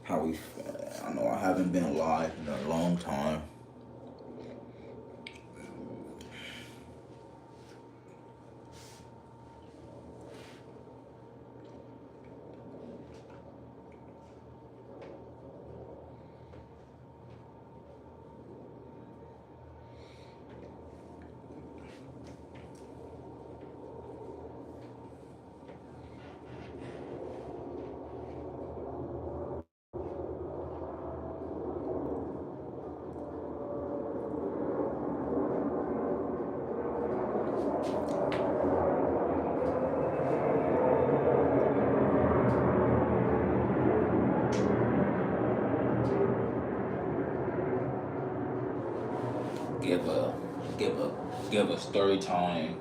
how we. I know I haven't been alive in a long time. Give a give a give a story time.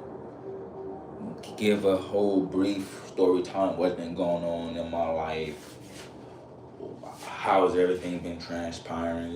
Give a whole brief story time. What's been going on in my life? How's everything been transpiring?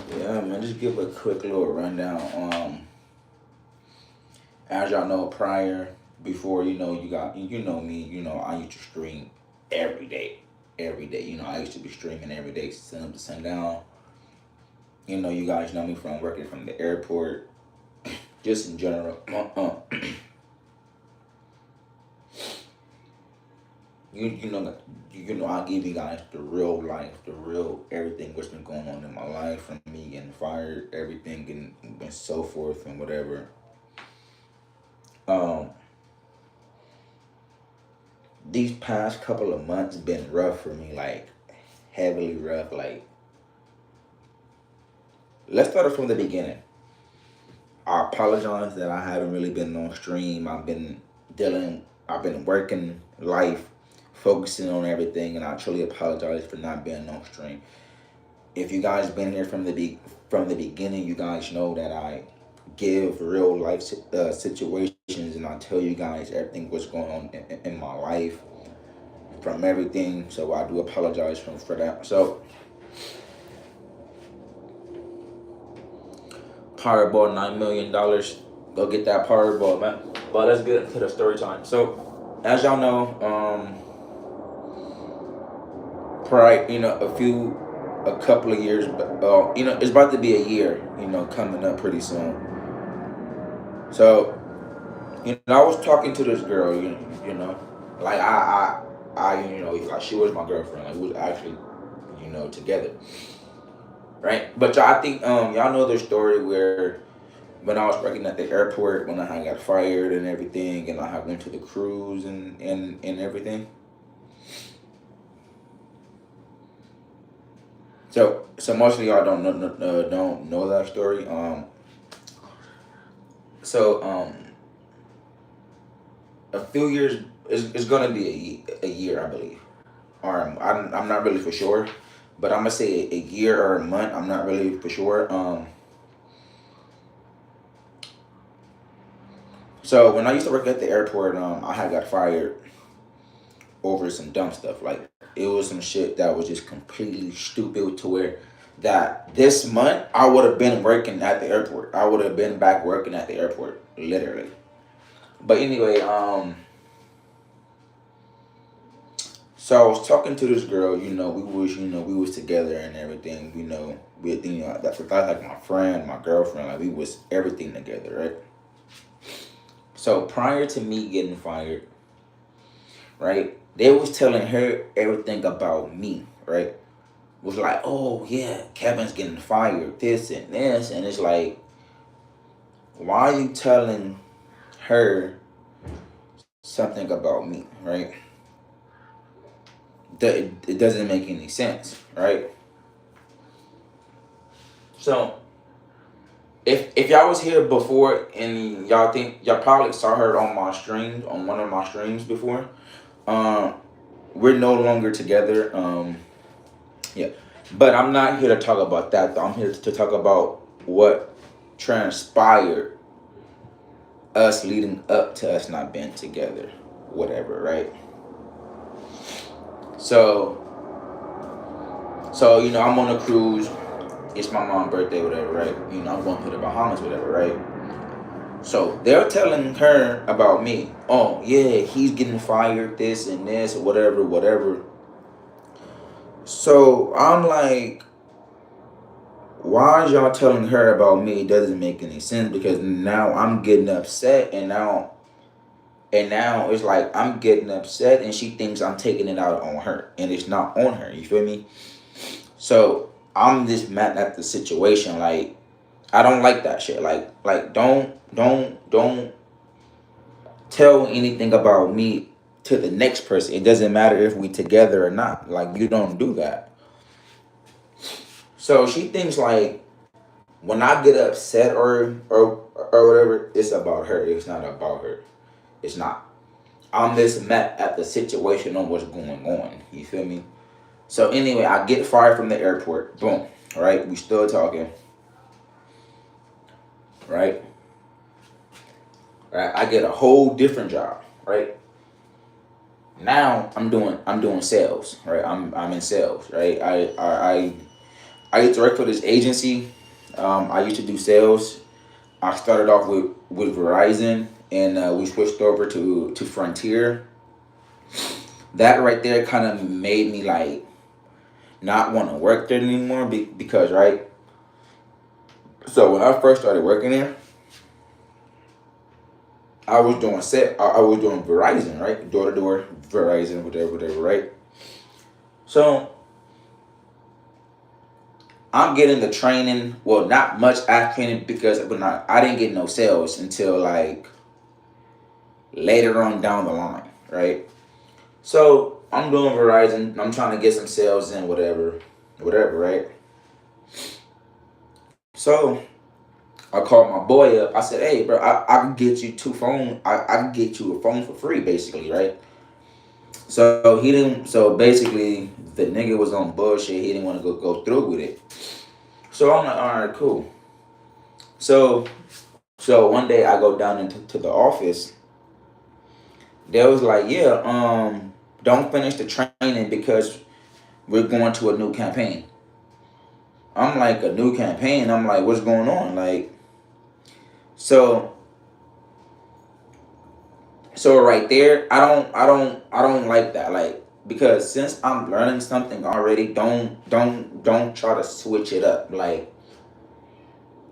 Yeah, man. Just give a quick little rundown. As y'all know, prior before you know me. I used to stream every day, every day. I used to be streaming every day, sun up to sundown. You guys know me from working from the airport, just in general. You know that I give you guys the real life, the real everything what's been going on in my life, from me getting fired, everything and so forth and whatever. Um, these past couple of months been rough for me, like heavily rough. Like, let's start it from the beginning. I apologize that I haven't really been on stream. Dealing, I've been working life, focusing on everything, and I truly apologize for not being on stream. If you guys been here from the beginning, you guys know that I give real life situations, and I tell you guys everything what's going on in my life from everything. So I do apologize for that. So Powerball, $9 million. Go get that Powerball, man. But let's get into the story time. So as y'all know, probably a couple of years, but it's about to be a year, coming up pretty soon. So I was talking to this girl, like like she was my girlfriend. Like we was actually, together, right? But I think y'all know the story where when I was working at the airport, when I had got fired and everything, and I had went to the cruise and everything. So most of y'all don't know that story. So a few years is gonna be a year, I believe, or I'm not really for sure, but I'm gonna say a year or a month. I'm not really for sure. So when I used to work at the airport, I had got fired over some dumb stuff. Like, it was some shit that was just completely stupid, to where that this month I would have been working at the airport. I would have been back working at the airport, literally. But anyway, so I was talking to this girl. We was together and everything. That's like my friend, my girlfriend. Like, we was everything together, right? So prior to me getting fired, right? They was telling her everything about me, right? Was like, oh yeah, Kevin's getting fired, this and this, and it's like, why are you telling her something about me, right? That it doesn't make any sense, right? So if y'all was here before and y'all think y'all probably saw her on my streams on one of my streams before, um, we're no longer together. Yeah, but I'm not here to talk about that. Though. I'm here to talk about what transpired us leading up to us not being together, whatever, right? So, I'm on a cruise. It's my mom's birthday, whatever, right? I'm going to the Bahamas, whatever, right? So they're telling her about me. Oh yeah, he's getting fired, this and this, whatever, whatever. So I'm like, why is y'all telling her about me? It doesn't make any sense because now I'm getting upset, and now it's like I'm getting upset, and she thinks I'm taking it out on her, and it's not on her. You feel me? So I'm just mad at the situation. Like I don't like that shit. Like don't tell anything about me to the next person. It doesn't matter if we together or not. Like you don't do that. So she thinks like when I get upset or whatever, it's about her. It's not about her. It's not. I'm just mad at the situation on what's going on. You feel me? So anyway, I get fired from the airport. Boom. Right? We still talking. Right? Right? I get a whole different job. Right? Now I'm doing sales. Right? I'm in sales. Right? I used to work for this agency. I used to do sales. I started off with Verizon, and we switched over to Frontier. That right there kind of made me like not want to work there anymore because right. So when I first started working there, I was doing Verizon, right, door to door Verizon, whatever, whatever, right. So I'm getting the training. Well, not much ass training because I didn't get no sales until like later on down the line, right? So I'm doing Verizon. I'm trying to get some sales in, whatever, whatever, right? So I called my boy up. I said, "Hey, bro, I can get you two phone. I can get you a phone for free, basically, right?" So he didn't. So basically, the nigga was on bullshit. He didn't want to go through with it. So I'm like, all right, cool. So so one day I go down into to the office. They was like, yeah, don't finish the training because we're going to a new campaign. I'm like, a new campaign. I'm like, what's going on? Like, so so right there, I don't like that. Like, because since I'm learning something already, don't try to switch it up. Like,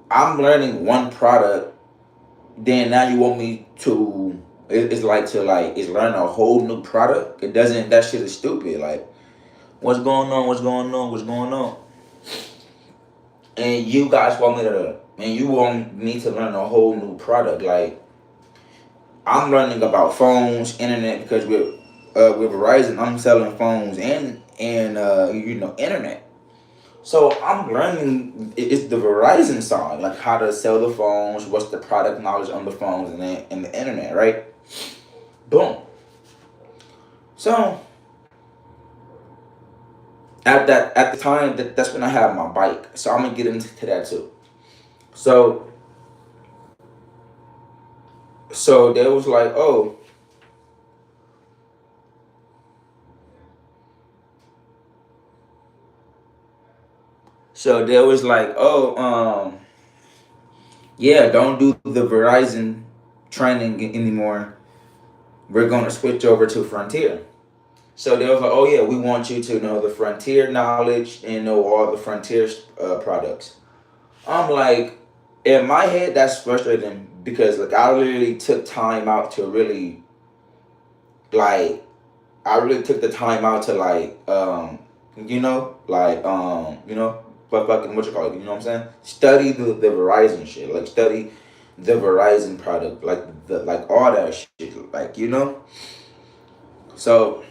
I'm learning one product, then now you want me to it's like to like it's learn a whole new product. It doesn't that shit is stupid. Like, what's going on? What's going on? What's going on? And you guys want me to and you want me to learn a whole new product. Like, I'm learning about phones, internet because with Verizon I'm selling phones and internet. So I'm learning it's the Verizon side, like how to sell the phones, what's the product knowledge on the phones and the internet, right? Boom. So at the time that's when I have my bike. So I'm gonna get into that too. So so there was like, yeah, don't do the Verizon training anymore. We're gonna switch over to Frontier. So they was like, oh yeah, we want you to know the Frontier knowledge and know all the Frontier products. I'm like, in my head, that's frustrating because like I literally took time out to really like I really took the time out to like but fucking what you call it, you know what I'm saying? Study the Verizon shit, like study the Verizon product, like all that shit, like So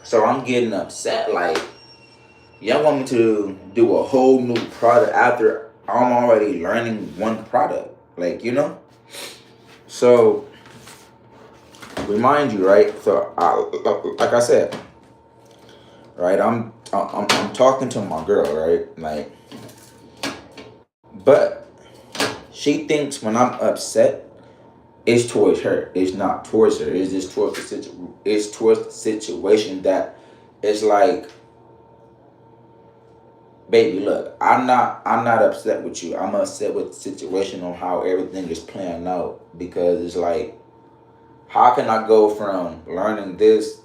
so I'm getting upset, like y'all want me to do a whole new product after I'm already learning one product, So remind you, right? So like I said, right? I'm talking to my girl, right? But she thinks when I'm upset, it's towards her. It's not towards her. It's just towards it's towards the situation that it's like, baby, look, I'm not upset with you. I'm upset with the situation on how everything is playing out, because it's like, how can I go from learning this,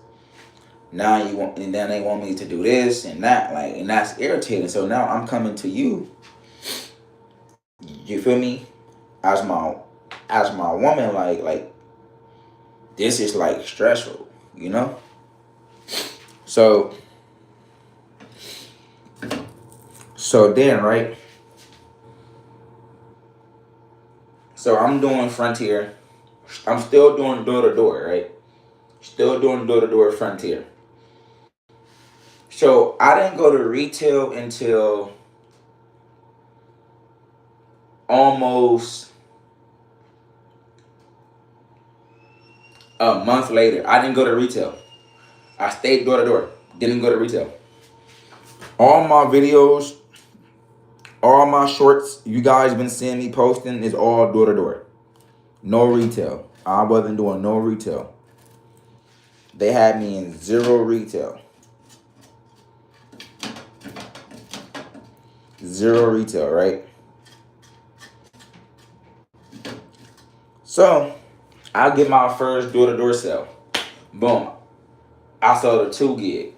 now you want, and then they want me to do this and that, and that's irritating. So now I'm coming to you. You feel me? As my woman, this is like stressful, you know. So then, right? So I'm doing Frontier. I'm still doing door to door, right? Still doing door to door Frontier. So I didn't go to retail until almost a month later. I didn't go to retail. I stayed door to door. Didn't go to retail. All my videos, all my shorts you guys been seeing me posting is all door to door. No retail. I wasn't doing no retail. They had me in zero retail. Zero retail, right? So I get my first door to door sale. Boom. I sold a 2 gig.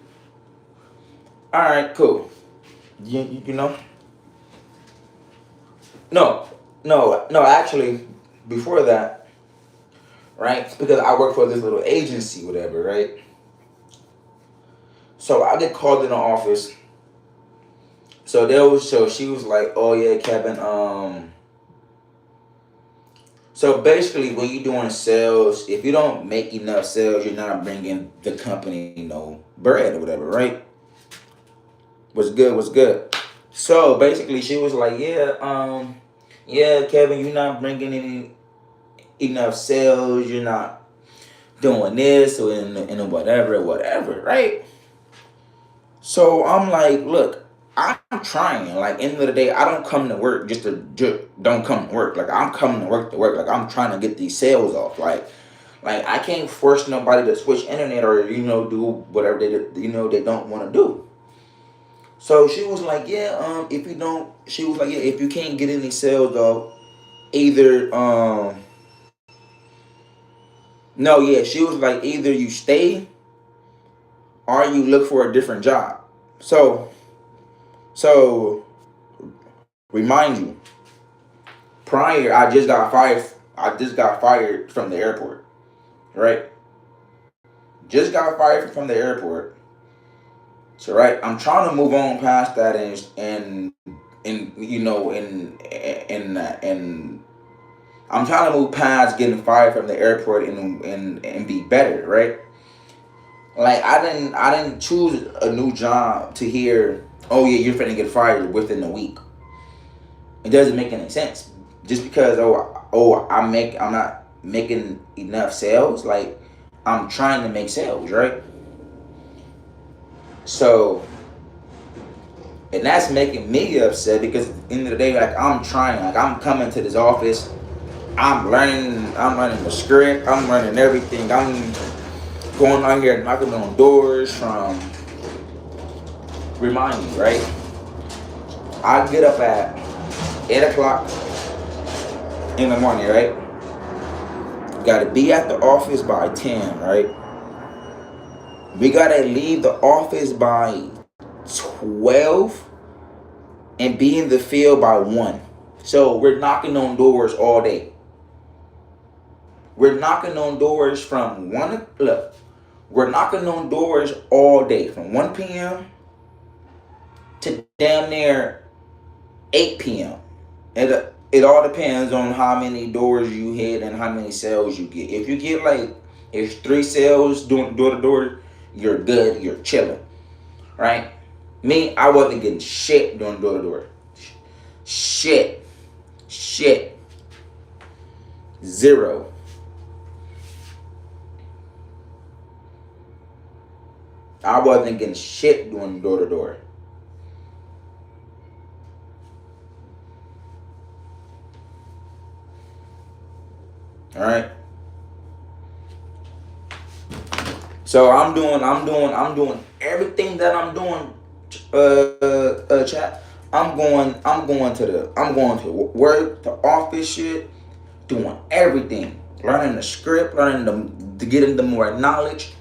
All right, cool. You know? No. Actually, before that, right? Because I work for this little agency, whatever, right? So I get called in the office. So she was like, "Oh yeah, Kevin. So basically, when you're doing sales, if you don't make enough sales, you're not bringing the company, bread or whatever, right? What's good? What's good? So basically, she was like, yeah, Kevin, you're not bringing any enough sales. You're not doing this or and whatever, right? So I'm like, look, I'm trying. Like, end of the day, I don't come to work just to don't come to work. Like, I'm coming to work to work. Like, I'm trying to get these sales off. Like I can't force nobody to switch internet or do whatever they don't want to do. So she was like, yeah, if you don't, she was like, yeah, if you can't get any sales though, either no, yeah, she was like, either you stay or you look for a different job. So remind you, prior I just got fired. I just got fired from the airport, right? Just got fired from the airport. So right, I'm trying to move on past that and and I'm trying to move past getting fired from the airport and be better, right? Like I didn't choose a new job to hear, oh yeah, you're finna get fired within a week. It doesn't make any sense. Just because I'm not making enough sales, like I'm trying to make sales, right? So and that's making me upset because at the end of the day, like I'm trying, like I'm coming to this office, I'm learning the script, I'm learning everything. I'm going out here knocking on doors from remind me, right? I get up at 8 o'clock in the morning, right? Gotta be at the office by 10, right? We gotta leave the office by 12 and be in the field by 1. So we're knocking on doors all day. We're knocking on doors from 1. Look, we're knocking on doors all day from 1 p.m. to damn near 8 p.m. it all depends on how many doors you hit and how many sales you get. If you get like, if 3 sales doing door to door, you're good. You're chilling, right? Me, I wasn't getting shit doing door to door. Shit, shit, zero. I wasn't getting shit doing door to door. All right. So I'm doing everything that I'm doing. Chat. I'm going to work, the office shit, doing everything, learning the script, learning to get into more knowledge.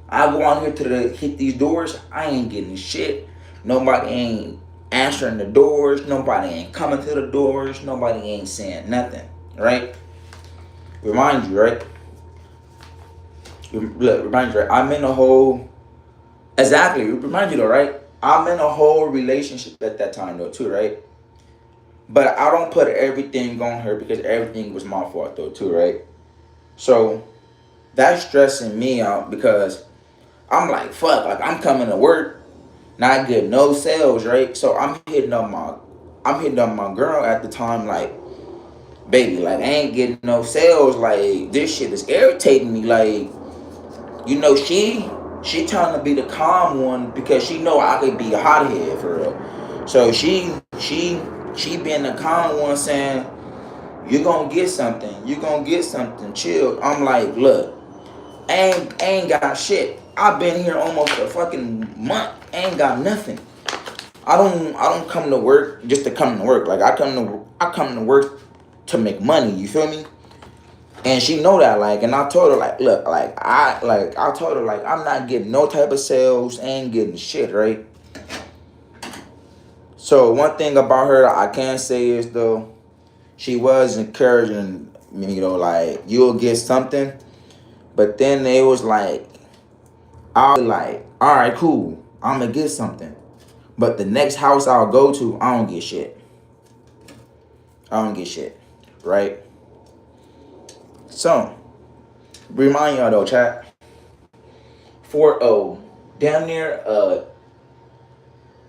I go out here to hit these doors. I ain't getting shit. Nobody ain't answering the doors. Nobody ain't coming to the doors. Nobody ain't saying nothing. Right? Remind you, right? Look, remind you, right? I'm in a whole. Exactly. Remind you though, right? I'm in a whole relationship at that time though, too, right? But I don't put everything on her because everything was my fault though, too, right? So that's stressing me out because I'm like, fuck, like I'm coming to work, not get no sales, right? So I'm hitting up my girl at the time, like, baby, like I ain't getting no sales, like this shit is irritating me, like, she trying to be the calm one because she know I could be a hothead for real. So she being the calm one saying, you gonna get something, you gonna get something, chill. I'm like, look, I ain't got shit. I've been here almost a fucking month. Ain't got nothing. I don't come to work just to come to work. Like I come to work to make money. You feel me? And she know that. Like, and I told her like, look, I told her like I'm not getting no type of sales. Ain't getting shit, right? So one thing about her that I can say is though, she was encouraging me. Like you'll get something. But then it was like, I'll be like, all right, cool. I'm gonna get something. But the next house I'll go to, I don't get shit. I don't get shit. Right? So, remind y'all though, chat. 4-0. Damn near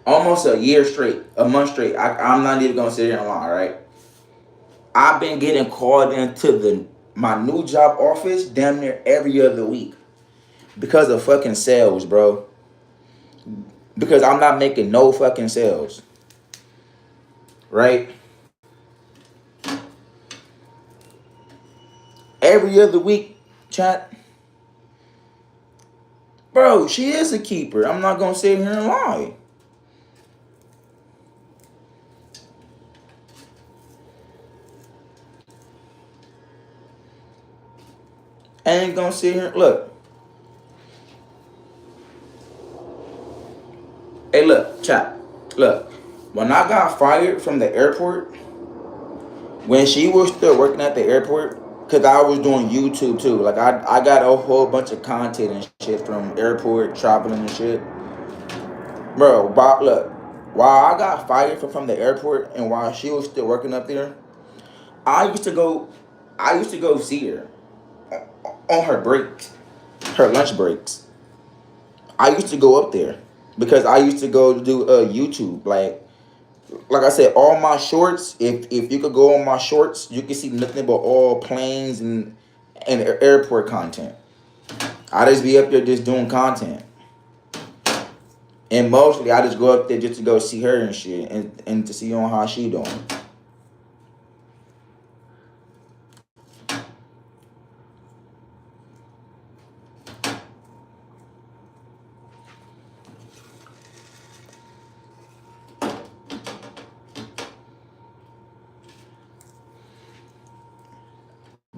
almost a year straight, a month straight. I'm not even gonna sit here and lie, right? I've been getting called into my new job office damn near every other week because of fucking sales, bro. Because I'm not making no fucking sales, right? Every other week, chat. Bro, she is a keeper. I'm not gonna sit here and lie. I ain't gonna sit here. Look, hey, look, chat. Look, when I got fired from the airport, when she was still working at the airport, cause I was doing YouTube too. Like I got a whole bunch of content and shit from airport traveling and shit. Bro, Bob, look, while I got fired from the airport and while she was still working up there, I used to go, I used to go see her on her breaks, her lunch breaks. I used to go up there because I used to go do YouTube. Like I said, all my shorts. If you could go on my shorts, you can see nothing but all planes and airport content. I just be up there just doing content, and mostly I just go up there just to go see her and shit, and to see on how she doing.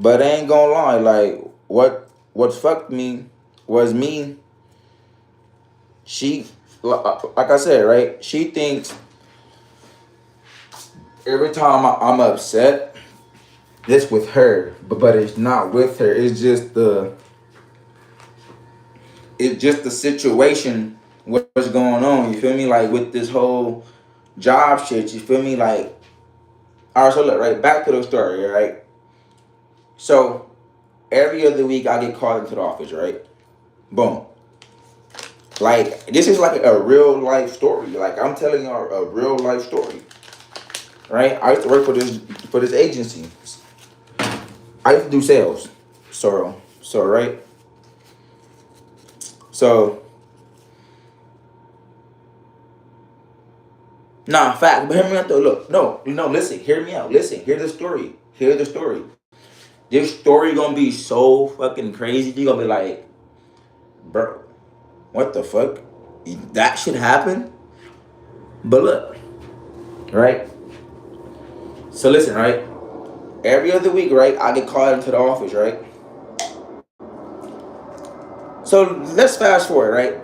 But I ain't gonna lie, like what fucked me was me. She like I said, right? She thinks every time I'm upset, it's with her, but it's not with her. It's just the situation. What's going on? You feel me? Like with this whole job shit. You feel me? Like All right, so look, right, back to the story, right? So every other week I get called into the office, right? Boom. Like this is like a real life story. Like I'm telling you a real life story, right? I used to work for this agency. I used to do sales. So right. So nah, fact. But hear me out though. Look, no, listen. Hear me out. Listen. Hear the story. Hear the story. This story gonna be so fucking crazy. You gonna be like, bro, what the fuck? That should happen. But look, right? So listen, right? Every other week, right? I get called into the office, right? So let's fast forward, right?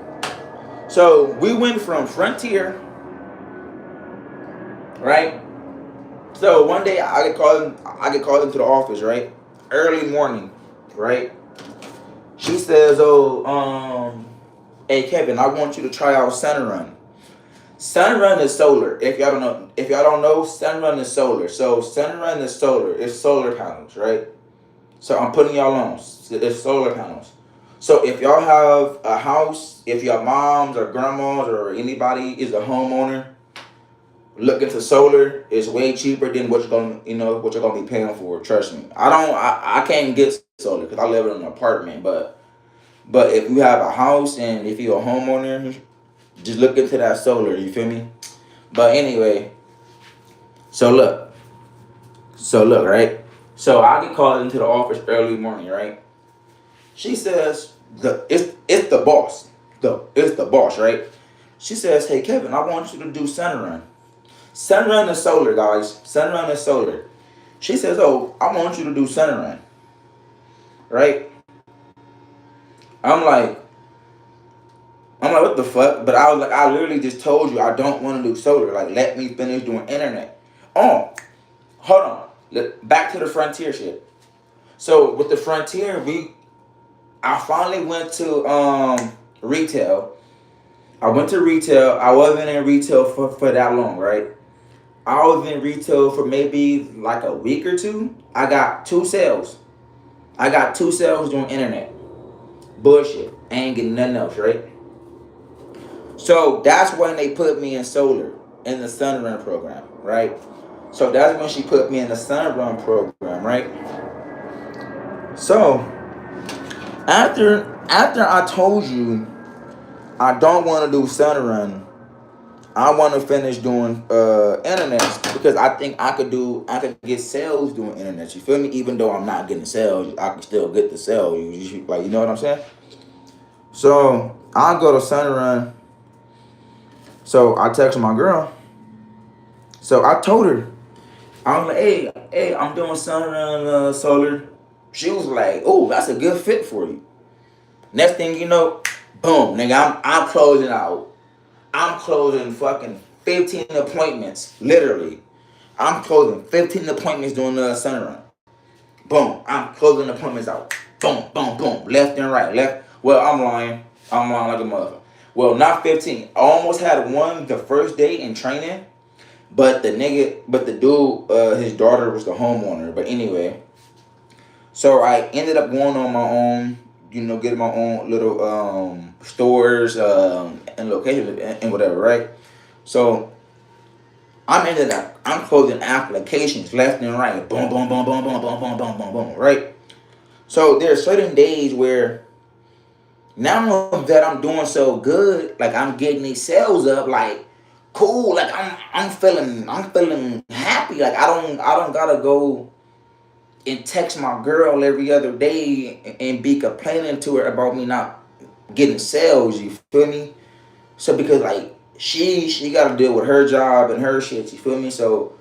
So we went from Frontier, right? So one day I get called into the office, right? Early morning, right? She says, "Oh, hey Kevin, I want you to try out Sunrun. Sunrun is solar. If y'all don't know, Sunrun is solar. So Sunrun is solar. It's solar panels, right? So I'm putting y'all on. It's solar panels. So if y'all have a house, if your moms or grandmas or anybody is a homeowner, look into solar. It's way cheaper than what you're gonna be paying for. Trust me. I can't get solar because I live in an apartment. But if you have a house and if you're a homeowner, just look into that solar. You feel me? But anyway, so look, right. So I get called into the office early morning, right? She says it's the boss. It's the boss, right? She says, "Hey Kevin, I want you to do Sunrun. Sunrun is solar, guys. Sunrun is solar." She says, "Oh, I want you to do Sunrun." Right? I'm like, what the fuck? But I was like, I literally just told you I don't want to do solar. Like, let me finish doing internet. Oh, hold on. Back to the Frontier shit. So with the Frontier, I finally went to retail. I went to retail. I wasn't in retail for that long, right? I was in retail for maybe like a week or two. I got two sales. I got two sales doing internet. Bullshit. I ain't getting nothing else, right? So that's when they put me in solar in the Sunrun program, right? So that's when she put me in the Sunrun program, right? So after I told you I don't want to do Sunrun, I want to finish doing internet because I think I could get sales doing internet. You feel me? Even though I'm not getting sales, I can still get the sales. Like, you know what I'm saying? So I go to Sunrun. So I text my girl. So I told her, I was like, hey, I'm doing Sunrun solar. She was like, oh, that's a good fit for you. Next thing you know, boom, nigga, I'm closing out. I'm closing fucking 15 appointments, literally. I'm closing 15 appointments doing the Sunrun. Boom, I'm closing appointments out. Boom, boom, boom, left and right, left. Well, I'm lying. I'm lying like a mother. Well, not 15. I almost had one the first day in training, but the dude, his daughter was the homeowner. But anyway, so I ended up going on my own, getting my own little stores and locations and whatever, right? So I'm closing applications left and right. Boom, boom, boom, boom, boom, boom, boom, boom, boom, boom, right? So there are certain days where now that I'm doing so good, like I'm getting these sales up, like cool, like I'm feeling happy. Like I don't gotta go and text my girl every other day and be complaining to her about me not getting sales. You feel me? So because like she got to deal with her job and her shit. You feel me? So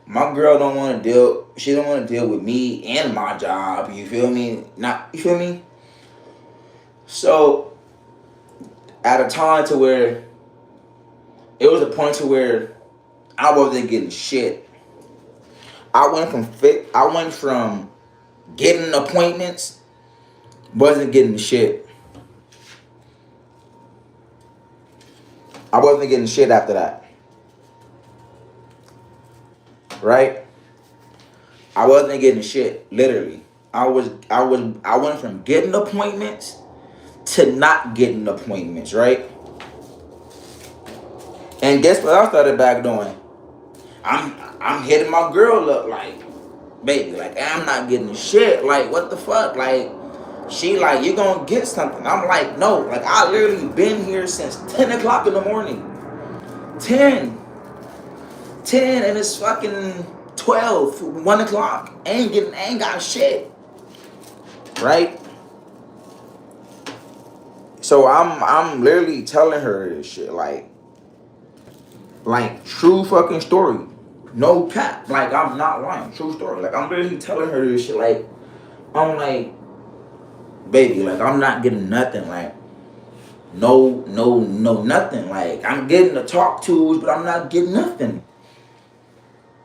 my girl don't want to deal. She don't want to deal with me and my job. You feel me? Not you feel me? So at a time to where it was a point to where I wasn't getting shit. I went from getting appointments, wasn't getting shit. I wasn't getting shit after that, right? I wasn't getting shit. Literally, I went from getting appointments to not getting appointments, right? And guess what I started back doing? I'm hitting my girl up like, baby, like I'm not getting shit. Like, what the fuck? Like, she like, you gonna get something. I'm like, no, like I literally been here since 10 o'clock in the morning. 10. 10 and it's fucking 12, 1 o'clock. Ain't got shit. Right? So I'm literally telling her this shit. Like true fucking story. No cap. Like I'm not lying. True story. Like I'm literally telling her this shit. Like I'm like, baby, like I'm not getting nothing. Like no nothing. Like I'm getting the talk tos, but I'm not getting nothing.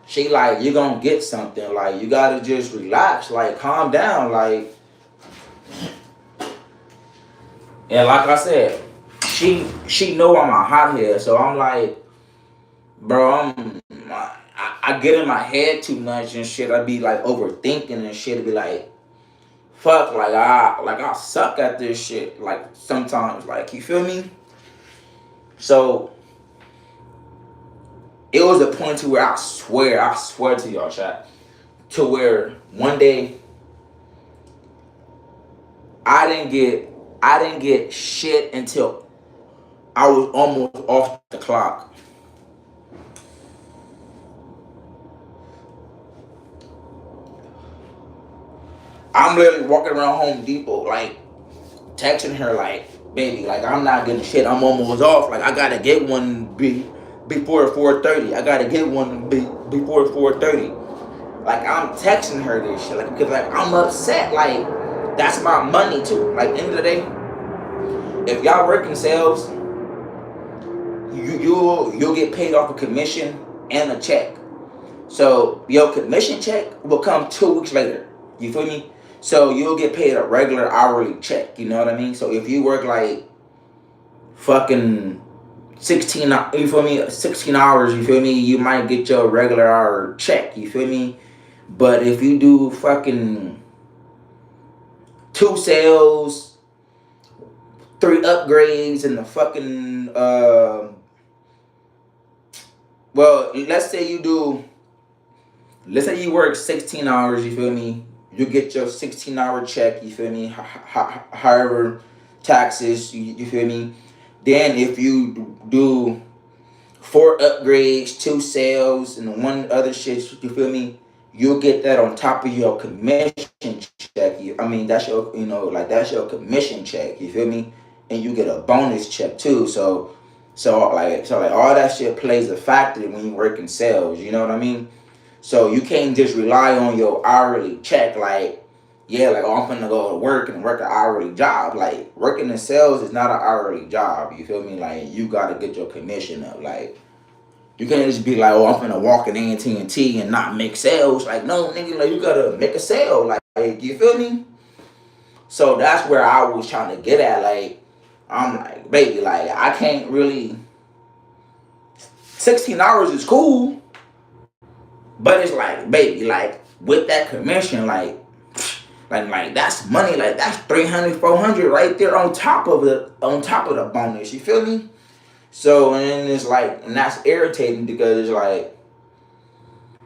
She like, you gonna get something. Like you gotta just relax. Like calm down. Like, and like I said, she know I'm a hothead. So I'm like, bro, I get in my head too much and shit. I be like overthinking and shit. I be like, fuck, I suck at this shit. Like sometimes, like you feel me. So it was a point to where I swear to y'all, chat, to where one day I didn't get shit until I was almost off the clock. I'm literally walking around Home Depot, like texting her, like, baby, like I'm not getting shit. I'm almost off. Like I gotta get one before 4:30. I gotta get one before 4:30. Like I'm texting her this shit, like because like I'm upset. Like that's my money too. Like end of the day, if y'all work in sales, you'll get paid off a commission and a check. So your commission check will come 2 weeks later. You feel me? So you'll get paid a regular hourly check. You know what I mean? So if you work like fucking 16, you feel me? 16 hours, you feel me? You might get your regular hour check. You feel me? But if you do fucking 2 sales, 3 upgrades, and the fucking well, let's say you work 16 hours, you feel me? You get your 16-hour check, you feel me? However, taxes, you feel me? Then if you do 4 upgrades, 2 sales, and 1 other shit, you feel me? You'll get that on top of your commission check. That's your, like that's your commission check, you feel me? And you get a bonus check too. So like all that shit plays a factor when you work in sales, you know what I mean? So you can't just rely on your hourly check, like, yeah, like, oh, I'm gonna go to work and work an hourly job. Like, working in sales is not an hourly job, you feel me? Like, you gotta get your commission up. Like, you can't just be like, oh, I'm gonna walk in AT&T and not make sales. Like, no, nigga, like, you gotta make a sale. Like, you feel me? So that's where I was trying to get at. Like, I'm like, baby, like, I can't really, 16 hours is cool. But it's like, baby, like with that commission, like that's money, like that's 300, 400 right there on top of the bonus. You feel me? So and it's like, and that's irritating because it's like,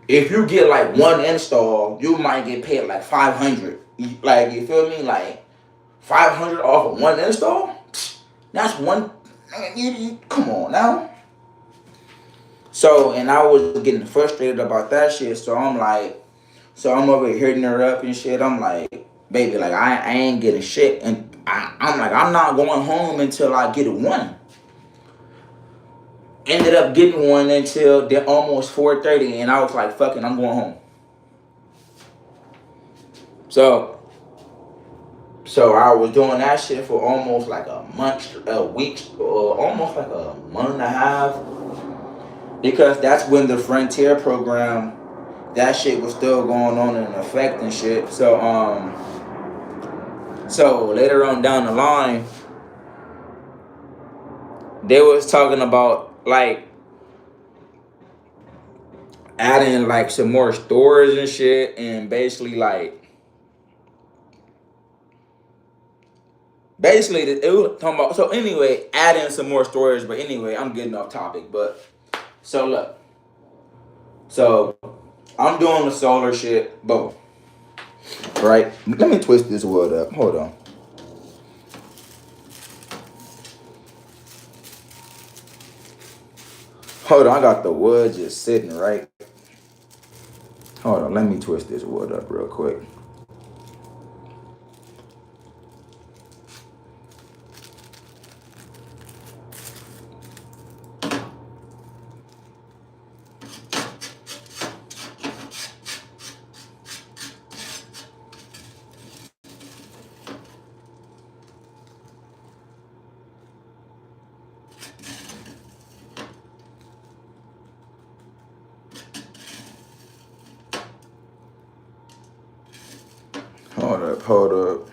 if you get like 1 install, you might get paid like 500. Like you feel me? Like 500 off of 1 install. That's one. Come on now. So, and I was getting frustrated about that shit. So I'm over here hitting her up and shit. I'm like, baby, like I ain't getting shit. And I'm like, I'm not going home until I get 1. Ended up getting 1 until almost 4:30. And I was like, fucking, I'm going home. So I was doing that shit for almost like a week, or almost like a month and a half. Because that's when the Frontier program, that shit was still going on in effect and shit. So later on down the line, they was talking about like adding like some more storage and shit, and basically it was talking about. So anyway, adding some more storage. But anyway, I'm getting off topic. But so look, so I'm doing the solar shit, boom. Right? Let me twist this wood up. Hold on. Hold on, I got the wood just sitting right. Hold on, let me twist this wood up real quick. Hold up, hold up.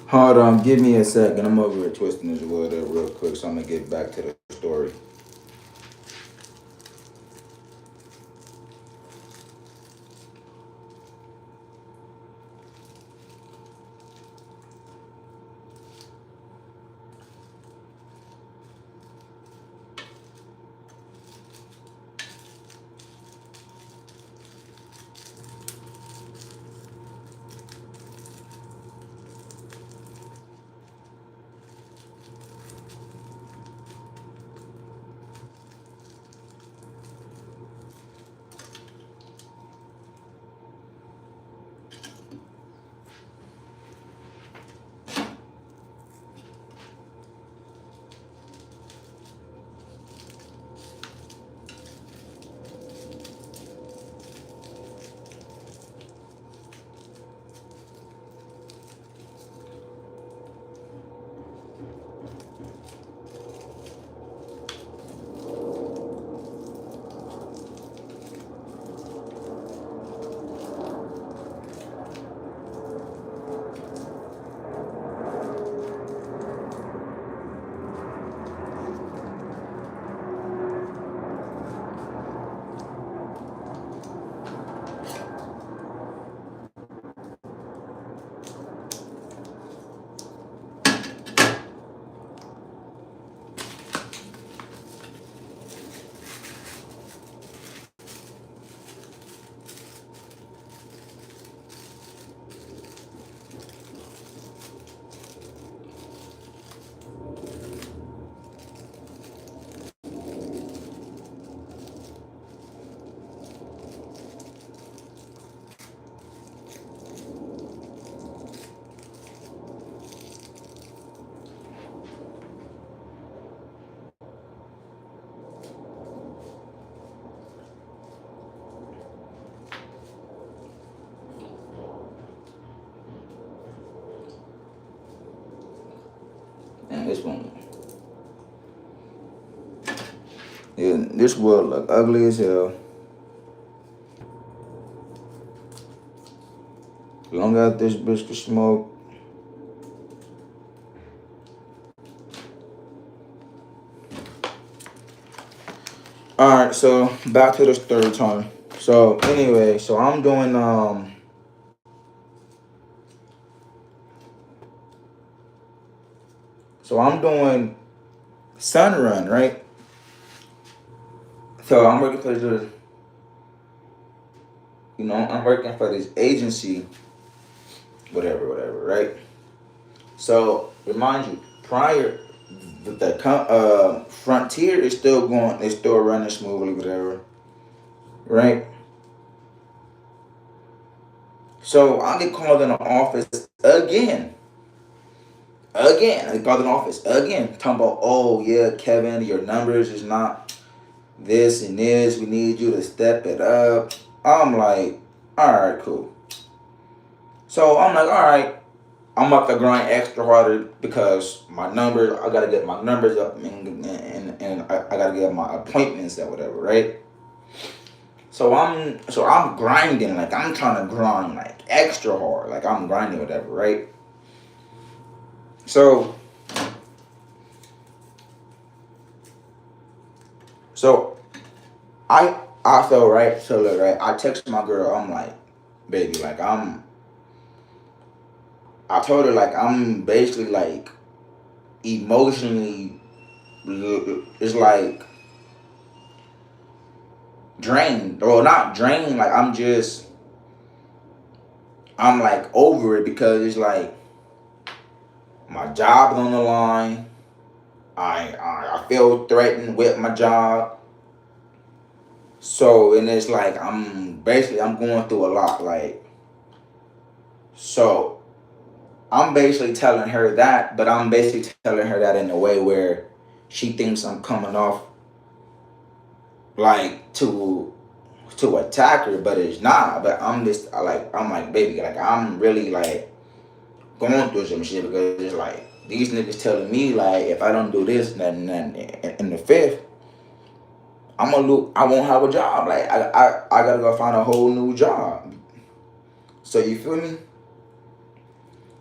Hold on, give me a second. I'm over here twisting this wood up real quick, so I'm gonna get back to the story. this one. Yeah, this wood look ugly as hell. Long as this bitch can smoke. Alright, so back to this third time. So anyway, so I'm doing Sun Run, right? So I'm working for the I'm working for this agency, whatever, right? So remind you, prior the Frontier is still going, it's still running smoothly, whatever, right? So I get called in the office again. I called in the office again, talking about, oh yeah, Kevin, your numbers is not this and this. We need you to step it up. I'm like, all right, cool. So I'm like, all right, I'm about to grind extra harder because my numbers, I gotta get my numbers up, and I gotta get my appointments and whatever, right? So I'm grinding, like I'm trying to grind like extra hard, like I'm grinding whatever, right? So so I felt right. So look, right, I text my girl. I'm like, baby, like I told her like I'm basically like emotionally, it's like drained, or not drained. Like I'm like over it because it's like my job's on the line. I feel threatened with my job. So and it's like I'm going through a lot. Like, so I'm basically telling her that, but I'm basically telling her that in a way where she thinks I'm coming off like to attack her, but it's not. But I'm like, baby, like I'm really like going through some shit because it's like these niggas telling me like if I don't do this and then in the fifth, I'm gonna look, I won't have a job. Like I gotta go find a whole new job. So you feel me?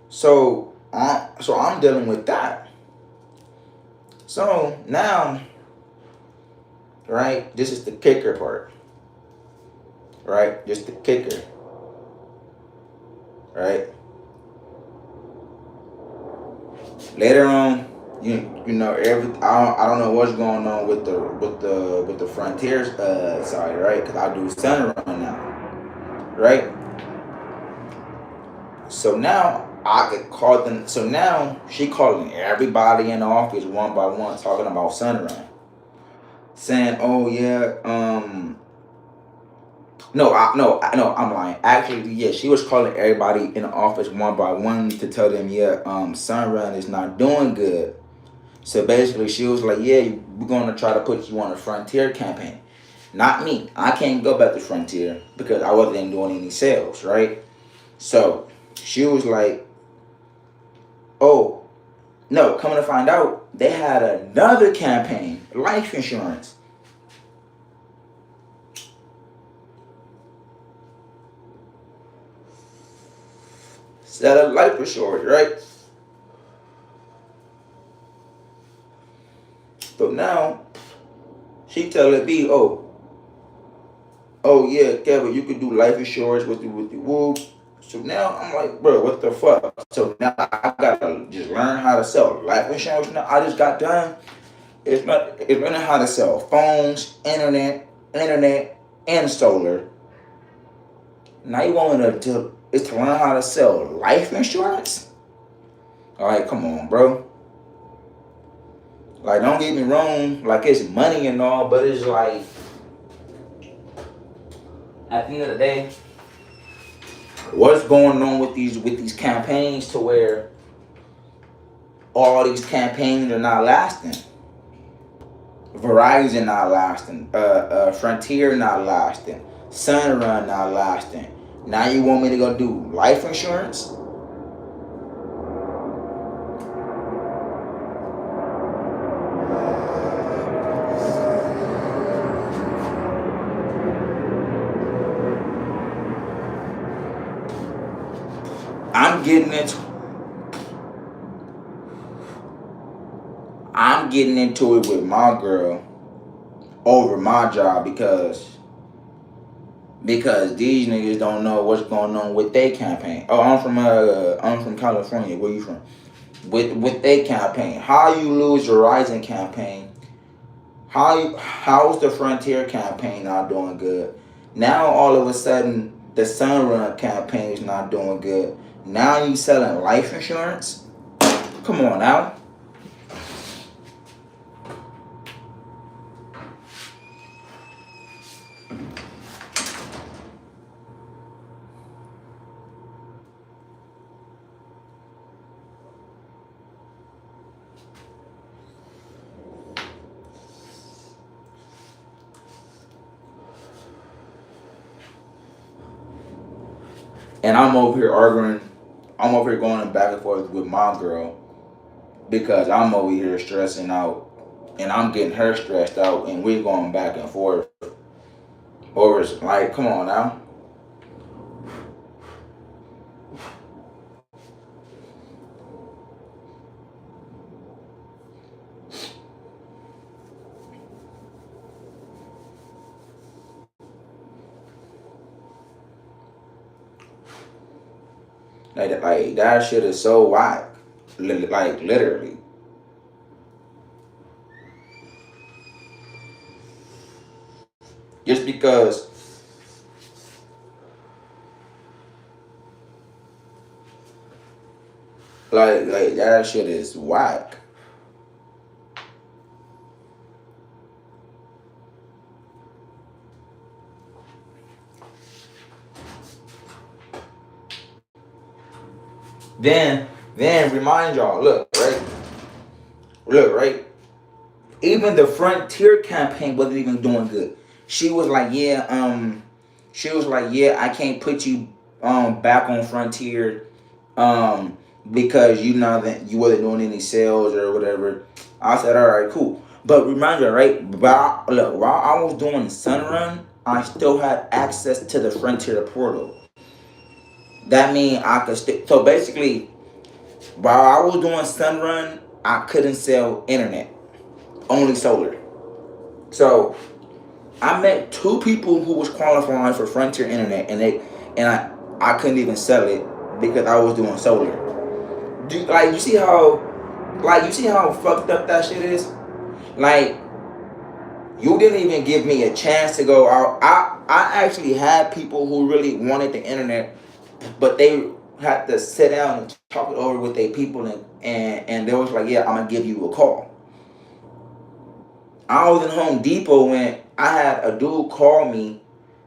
So I'm dealing with that. So now, right, this is the kicker part. Right? Just the kicker. Right? Later on, you know I don't know what's going on with the Frontiers side, right? Because I do Sunrun now, right? So now I get called them. So now she calling everybody in the office one by one, talking about Sunrun, saying, "Oh yeah, no, I'm lying. Actually, yeah, she was calling everybody in the office one by one to tell them, yeah, Sunrun is not doing good. So basically, she was like, yeah, we're going to try to put you on a Frontier campaign. Not me. I can't go back to Frontier because I wasn't doing any sales, right? So she was like, oh, no, coming to find out, they had another campaign, life insurance. Sell a life insurance, right? So now she telling me, oh yeah, Kevin, you could do life insurance with the whoop. So now I'm like, bro, what the fuck? So now I gotta just learn how to sell life insurance. Now I just got done. It's learning how to sell phones, internet, and solar. Now you want me to learn how to sell life insurance? All right, come on, bro. Like, don't get me wrong. Like, it's money and all, but it's like at the end of the day, what's going on with these campaigns to where all these campaigns are not lasting? Verizon not lasting, Frontier not lasting, Sunrun not lasting. Now you want me to go do life insurance? I'm getting into I'm getting into it with my girl over my job because these niggas don't know what's going on with their campaign. Oh, I'm from California. Where you from? With their campaign, how you lose your Rising campaign? How's the Frontier campaign not doing good? Now all of a sudden the Sunrun campaign is not doing good. Now you selling life insurance? Come on now. And I'm over here arguing. I'm over here going back and forth with my girl because I'm over here stressing out, and I'm getting her stressed out, and we're going back and forth over like, come on now. Like that shit is so whack. Like literally. Just because like that shit is whack. Then remind y'all, look, right? Even the Frontier campaign wasn't even doing good. She was like, yeah, I can't put you back on Frontier because you know that you wasn't doing any sales or whatever. I said, all right, cool. But remember, right? While I was doing Sunrun, I still had access to the Frontier portal. That means I could so basically, while I was doing Sunrun, I couldn't sell internet, only solar. So I met two people who was qualifying for Frontier Internet, and I couldn't even sell it because I was doing solar. You see how fucked up that shit is. Like you didn't even give me a chance to go out. I actually had people who really wanted the internet, but they had to sit down and talk it over with their people, and they was like, yeah, I'm gonna give you a call. I was in Home Depot when I had a dude call me.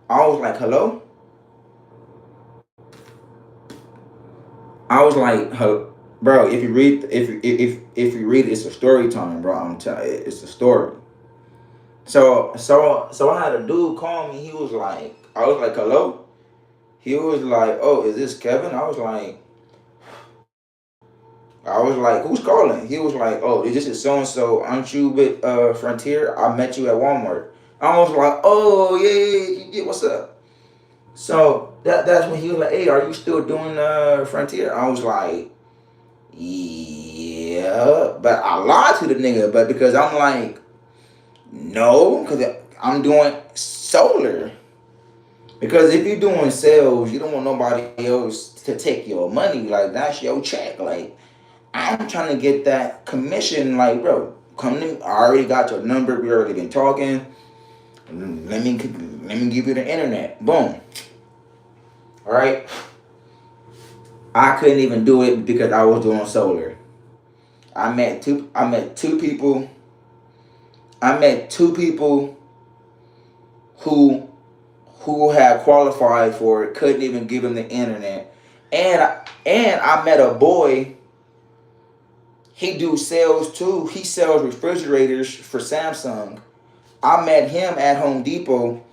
I was like, hello? I was like, hello? Bro, if you read it, it's a story time, bro. I'm telling you, it's a story. So I had a dude call me. I was like, hello? He was like, oh, is this Kevin? I was like, who's calling? He was like, oh, this is so and so. Aren't you with Frontier? I met you at Walmart. I was like, oh yeah, what's up? So that's when he was like, hey, are you still doing Frontier? I was like, yeah, but I lied to the nigga, but because I'm like, no, because I'm doing solar. Because if you're doing sales, you don't want nobody else to take your money. Like that's your check. Like I'm trying to get that commission. Like, bro, come to me. I already got your number. We already been talking. Let me give you the internet. Boom. All right. I couldn't even do it because I was doing solar. I met two. I met two people. I met two people who had qualified for it. Couldn't even give him the internet. And I met a boy. He do sales too. He sells refrigerators for Samsung. I met him at Home Depot.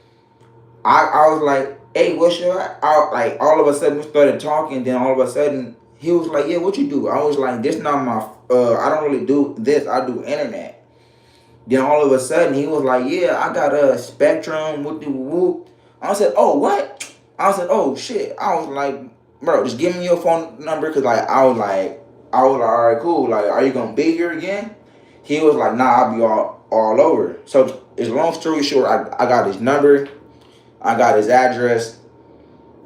I was like, hey, what's your like all of a sudden we started talking, then all of a sudden he was like, yeah, what you do? I was like, this not my I don't really do this, I do internet. Then all of a sudden he was like, yeah, I got a Spectrum, whoop de whoop. I said, oh what? I said, oh shit. I was like, bro, just give me your phone number, cause like I was like, all right, cool. Like, are you gonna be here again? He was like, nah, I'll be all over. So, as long story short, I got his number, I got his address.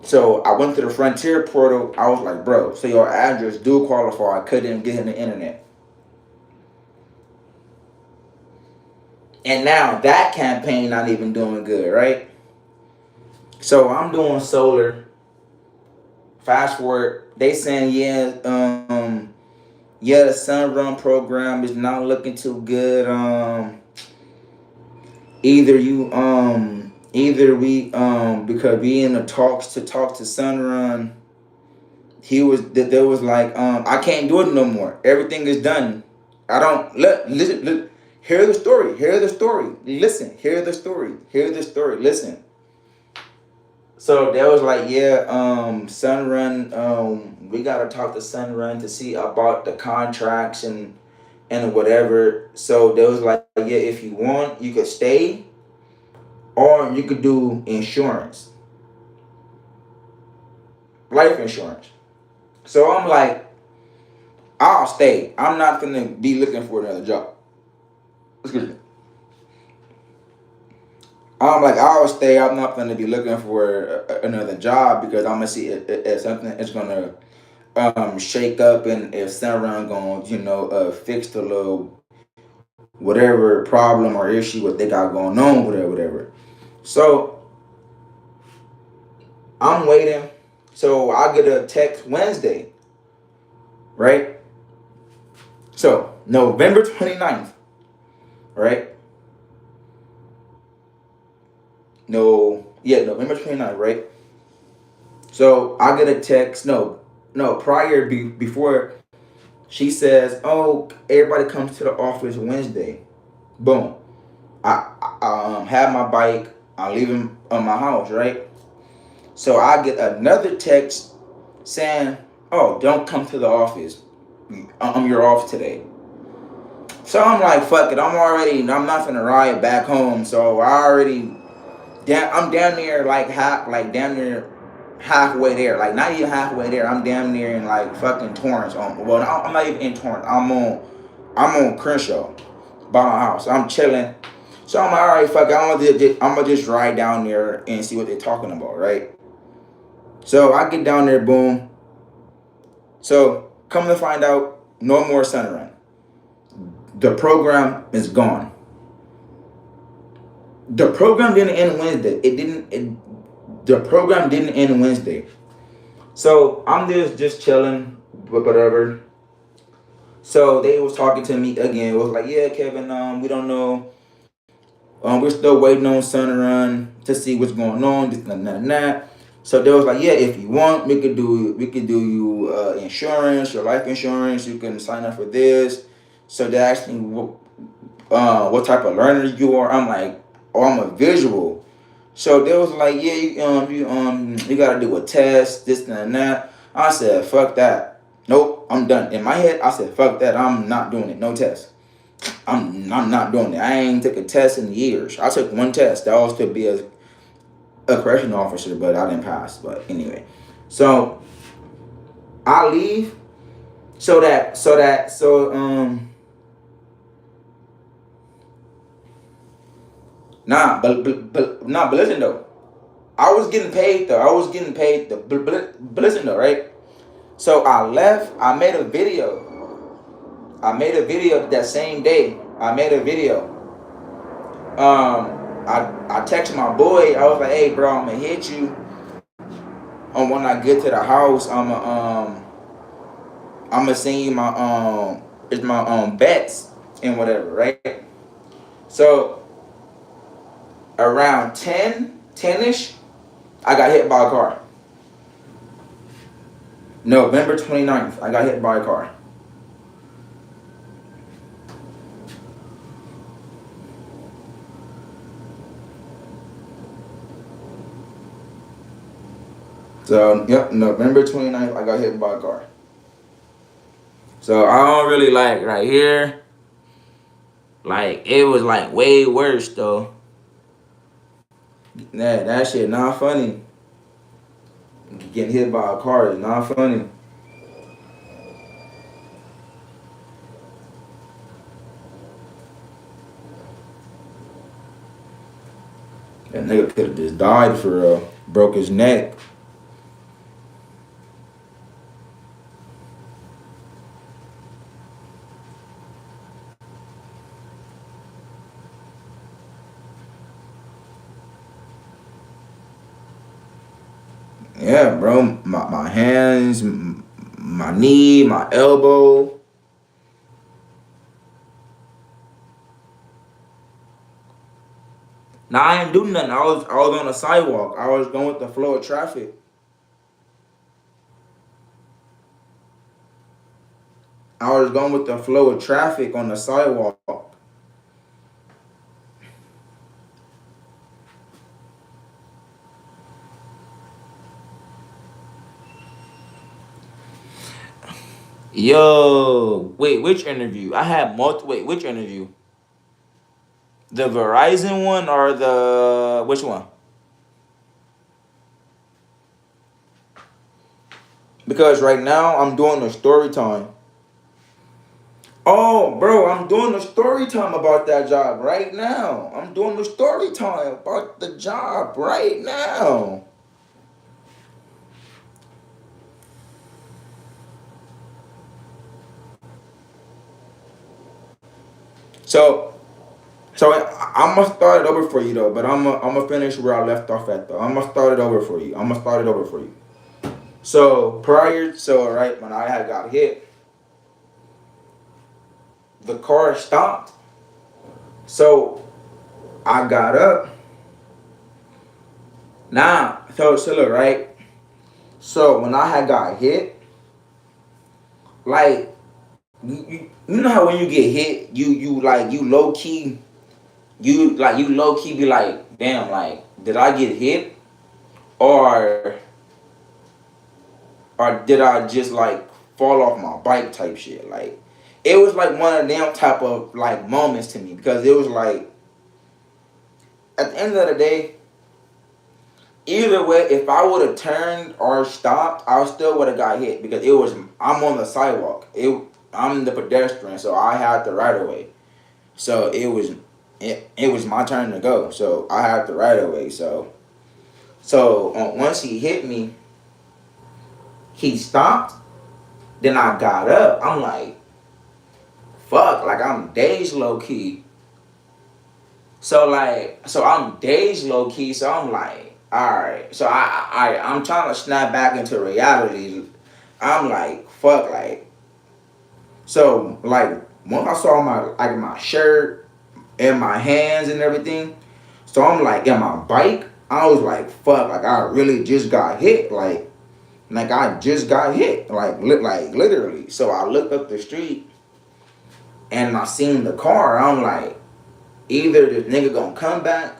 So I went to the Frontier portal. I was like, bro, so your address do qualify. I couldn't get in the internet. And now that campaign not even doing good, right? So I'm doing solar. Fast forward, they saying, yeah, the Sunrun program is not looking too good. Either we because we in the talks to talk to Sunrun. He was that there was like, I can't do it no more. Everything is done. I don't listen. Hear the story. Hear the story. Listen. Hear the story. Hear the story. Listen. So they was like, yeah, Sunrun, we gotta talk to Sunrun to see about the contracts and whatever. So they was like, yeah, if you want, you could stay, or you could do insurance, life insurance. So I'm like, I'll stay. I'm not gonna be looking for another job. Excuse me. I'm like, I'll stay. I'm not gonna be looking for another job, because I'm gonna see if something is gonna shake up, and if Sunrun gonna fix the little whatever problem or issue what they got going on, whatever. So I'm waiting. So I get a text Wednesday, right? So November 29th, right? No, yeah, November 29th, right? So I get a text. No, before, she says, "Oh, everybody comes to the office Wednesday." Boom. I have my bike. I leave him on my house, right? So I get another text saying, "Oh, don't come to the office. You're off today." So I'm like, "Fuck it. I'm not gonna ride back home." So I'm down there like down there halfway there. Like, not even halfway there. I'm down there in like fucking Torrance. Well, I'm not even in Torrance. I'm on Crenshaw by my house. I'm chilling. So I'm like, all right, fuck it. I'm gonna just ride down there and see what they're talking about, right? So I get down there, boom. So come to find out, no more Sunrun. The program is gone. The program didn't end Wednesday. It didn't. The program didn't end Wednesday. So I'm just chilling, whatever. So they was talking to me again. It was like, yeah, Kevin, we don't know. We're still waiting on Sunrun to see what's going on. This and that. So they was like, yeah, if you want, we could do you insurance, your life insurance. You can sign up for this. So they asked me what type of learner you are. I'm like, oh, I'm a visual. So they was like, yeah, you gotta do a test, this and that. I said, fuck that. Nope, I'm done. In my head, I said, fuck that. I'm not doing it. No test. I'm not doing it. I ain't took a test in years. I took one test. That was to be a correction officer, but I didn't pass. But anyway, so I leave. But listen though. I was getting paid though. I was getting paid though. But listen though, right? So I left. I made a video that same day. I made a video. I texted my boy. I was like, "Hey, bro, I'm gonna hit you. When I get to the house, I'm gonna send you my bets and whatever, right?" So around 10ish, I got hit by a car. November 29th, I got hit by a car. So, yep, November 29th, I got hit by a car. So I don't really like right here. Like, it was like way worse though. That shit not funny. Getting hit by a car is not funny. That nigga could have just died for real. Broke his neck. Yeah, bro. My hands, my knee, my elbow. Now I ain't do nothing. I was on the sidewalk. I was going with the flow of traffic. I was going with the flow of traffic on the sidewalk. Yo, wait, which interview? I had multiple. Wait, which interview? The Verizon one or the which one? Because right now I'm doing a story time. Oh, bro, I'm doing a story time about that job right now. I'm doing the story time about the job right now. So, I'm gonna start it over for you though, but I'm gonna finish where I left off at though. I'm gonna start it over for you. I'm gonna start it over for you. So right when I had got hit, the car stopped. So I got up. So look right. So when I had got hit, like you know how when you get hit, you low key, you low key be like, damn, like did I get hit or did I just like fall off my bike type shit? Like it was like one of them type of like moments to me because it was like at the end of the day, either way, if I would have turned or stopped, I still would have got hit because I'm on the sidewalk. I'm the pedestrian, so I had the right of way. So it was my turn to go. So I had the right of way. Once he hit me, he stopped. Then I got up. I'm like, fuck, like I'm dazed low key. So I'm dazed low key. So I'm like, all right. So I'm trying to snap back into reality. I'm like, fuck, like. So like once I saw my shirt and my hands and everything, so I'm like, in my bike, I was like, fuck, like I really just got hit, like I just got hit, like literally. So I looked up the street and I seen the car. I'm like, either this nigga gonna come back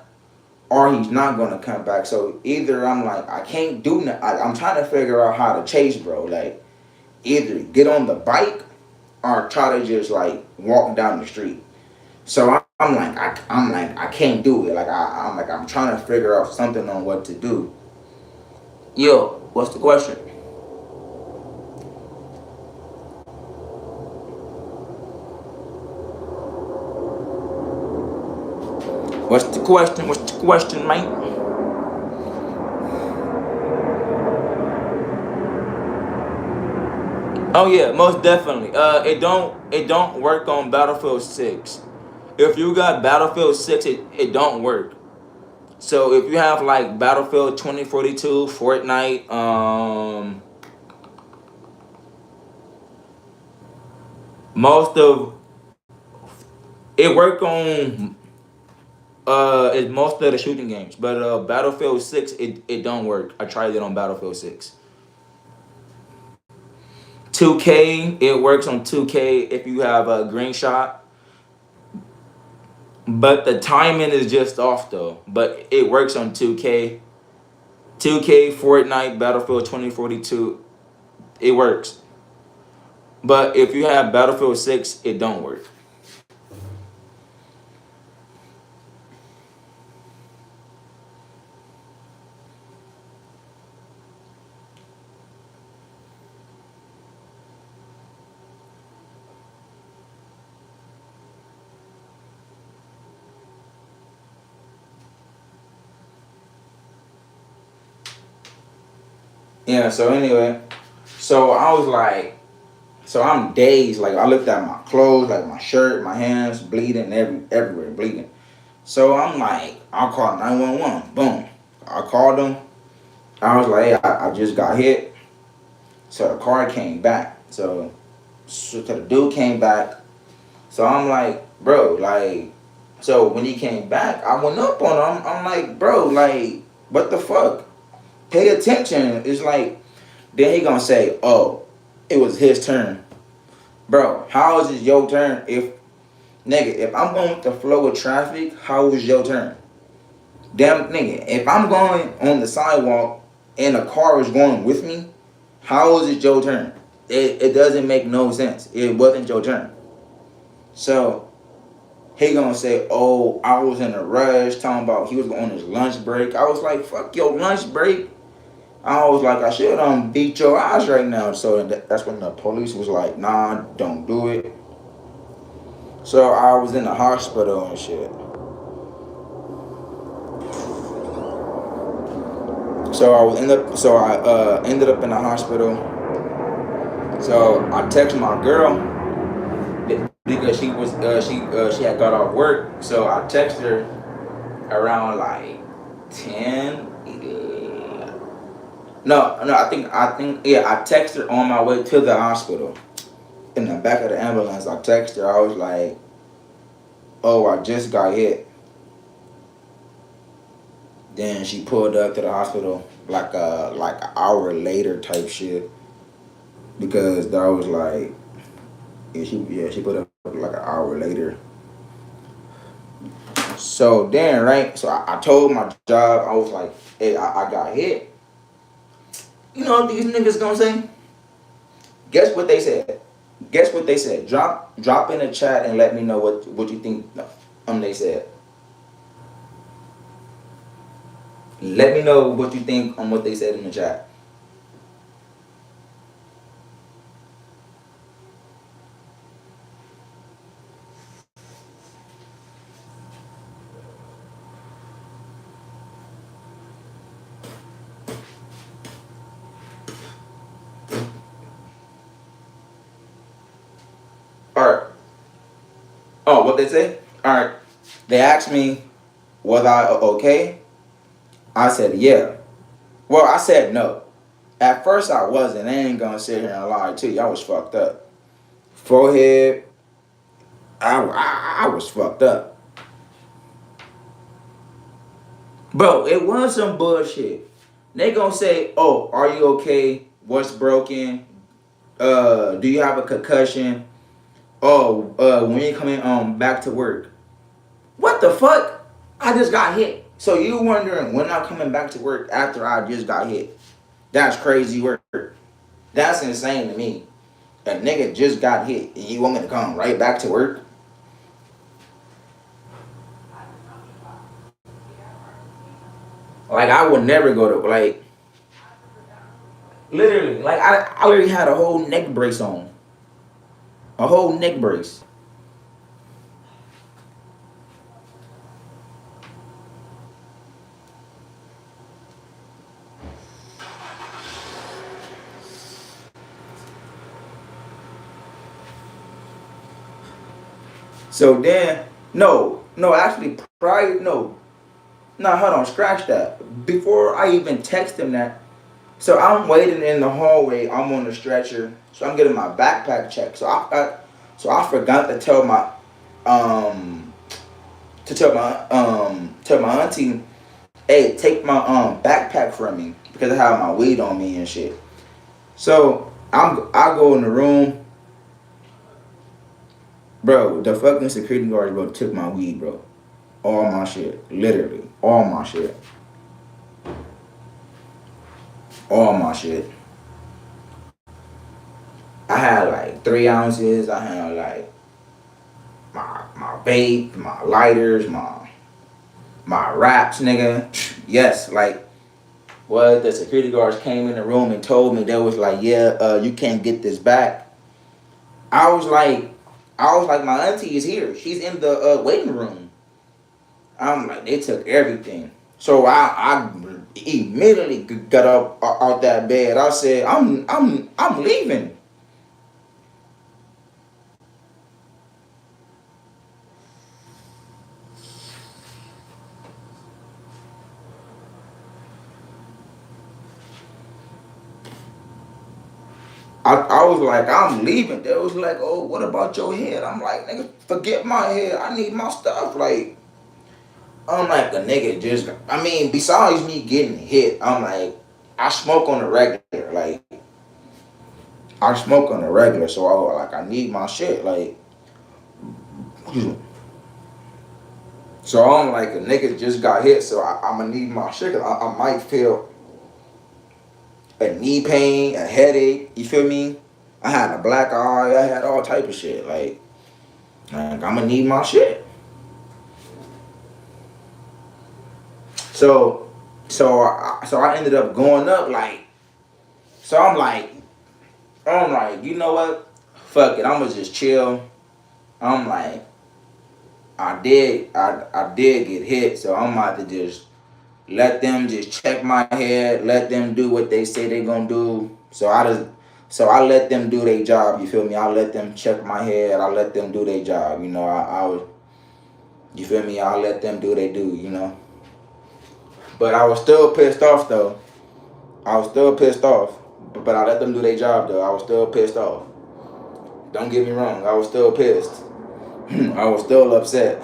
or he's not gonna come back. So either I'm like, I can't do nothing. I'm trying to figure out how to chase, bro. Like either get on the bike or try to just like walk down the street. So I'm like, I'm like, I can't do it. Like I'm like, I'm trying to figure out something on what to do. Yo, what's the question? What's the question? What's the question, mate? Oh yeah, most definitely. It don't work on Battlefield 6. If you got Battlefield 6, it don't work. So if you have like Battlefield 2042, Fortnite, most of it work on is most of the shooting games, but Battlefield 6 it don't work. I tried it on Battlefield 6. 2K it works on 2K if you have a green shot, but the timing is just off though. But it works on 2K. 2K, Fortnite, Battlefield 2042, it works. But if you have Battlefield 6, it don't work. Yeah. So anyway, so I was like, so I'm dazed. Like I looked at my clothes, like my shirt, my hands bleeding, everywhere bleeding. So I'm like, I'll call 911. Boom. I called them. I was like, hey, I just got hit. So the car came back. So the dude came back. So I'm like, bro, like, so when he came back, I went up on him. I'm like, bro, like, what the fuck? Pay attention. It's like, then he gonna say, oh, it was his turn. Bro, how is it your turn if I'm going with the flow of traffic, how is your turn? Damn nigga, if I'm going on the sidewalk and a car is going with me, how is it your turn? It doesn't make no sense. It wasn't your turn. So he gonna say, oh, I was in a rush, talking about he was on his lunch break. I was like, fuck your lunch break. I was like, I should beat your ass right now. So that's when the police was like, nah, don't do it. So I was in the hospital and shit. So I ended up in the hospital. So I texted my girl because she had got off work. So I texted her around like 10, 11. No, I think yeah, I texted her on my way to the hospital. In the back of the ambulance, I texted her. I was like, "Oh, I just got hit." Then she pulled up to the hospital like an hour later type shit because that was like she put up like an hour later. So then right, so I told my job I was like, "Hey, I got hit." You know what these niggas gonna say? Guess what they said? Guess what they said? Drop in the chat and let me know what you think. They said. Let me know what you think on what they said in the chat. All right. Oh, what they say? All right. They asked me, was I okay? I said yeah. Well, I said no. At first I wasn't. I ain't gonna sit here and lie to you. I was fucked up. Forehead, I was fucked up. Bro, it was some bullshit. They gonna say, oh, are you okay? What's broken? Do you have a concussion? Oh, when you coming back to work. What the fuck? I just got hit. So you wondering when I'm coming back to work after I just got hit. That's crazy work. That's insane to me. A nigga just got hit and you want me to come right back to work? Like I would never go to like literally like I already had a whole neck brace on. A whole neck brace. So then no, actually prior no, hold on, scratch that. Before I even text him that, so I'm waiting in the hallway. I'm on the stretcher, so I'm getting my backpack checked. So I forgot to tell my um tell my auntie, hey, take my backpack from me because I have my weed on me and shit. So I go in the room, bro. The fucking security guard bro took my weed, bro. All my shit, literally, all my shit, all my shit. I had like 3 ounces. I had like my vape, my lighters, my wraps, nigga. Yes, like what the security guards came in the room and told me they was like, yeah, you can't get this back. I was like, my auntie is here. She's in the waiting room. I'm like, they took everything. So I immediately got up out that bed. I said, I'm leaving. I was like, I'm leaving. They was like, oh, what about your head? I'm like, nigga, forget my head. I need my stuff. Like, I'm like, a nigga just, I mean, besides me getting hit, I'm like, I smoke on the regular. Like, I smoke on the regular. So I was like, I need my shit. Like, so I'm like, a nigga just got hit. So I'm going to need my shit. I might feel a knee pain, a headache. You feel me? I had a black eye. I had all type of shit. Like I'm going to need my shit. So, so I ended up going up like, so I'm like, you know what? Fuck it, I'ma just chill. I'm like, I did get hit, so I'm about to just let them just check my head, let them do what they say they gonna do. So I let them do their job. You feel me? I let them check my head. I let them do their job. You know, I was, you feel me? I let them do they do. You know, but I was still pissed off though. I was still pissed off, but I let them do their job though. I was still pissed off. Don't get me wrong. I was still pissed. I was still upset.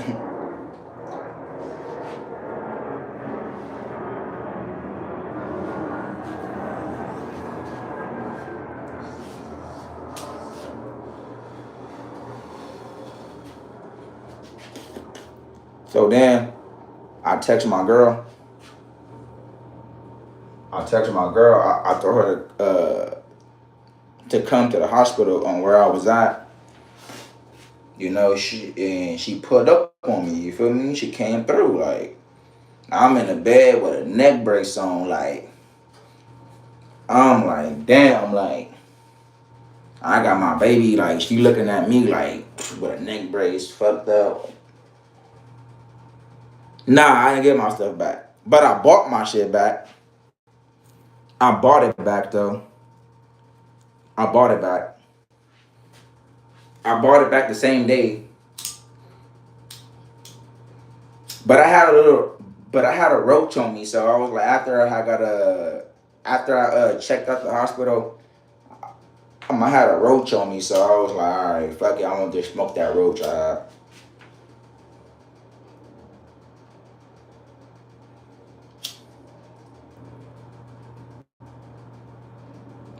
So then I text my girl. I texted my girl. I told her to come to the hospital on where I was at. You know, she put up on me. You feel me? She came through. Like I'm in the bed with a neck brace on. Like I'm like, damn. Like I got my baby. Like she looking at me like with a neck brace, fucked up. Nah, I didn't get my stuff back, but I bought my shit back. I bought it back though. I bought it back. I bought it back the same day. But I had a little, but I had a roach on me, so I was like, after I checked out the hospital, I had a roach on me, so I was like, all right, fuck it, I'm gonna just smoke that roach.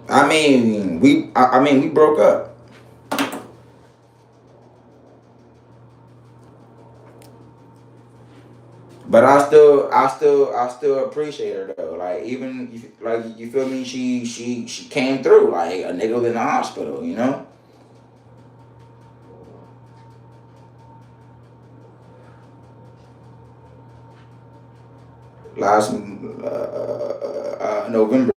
I mean, we broke up, but I still appreciate her though. Like even like you feel me, she came through like a nigga was in the hospital, you know. Last November.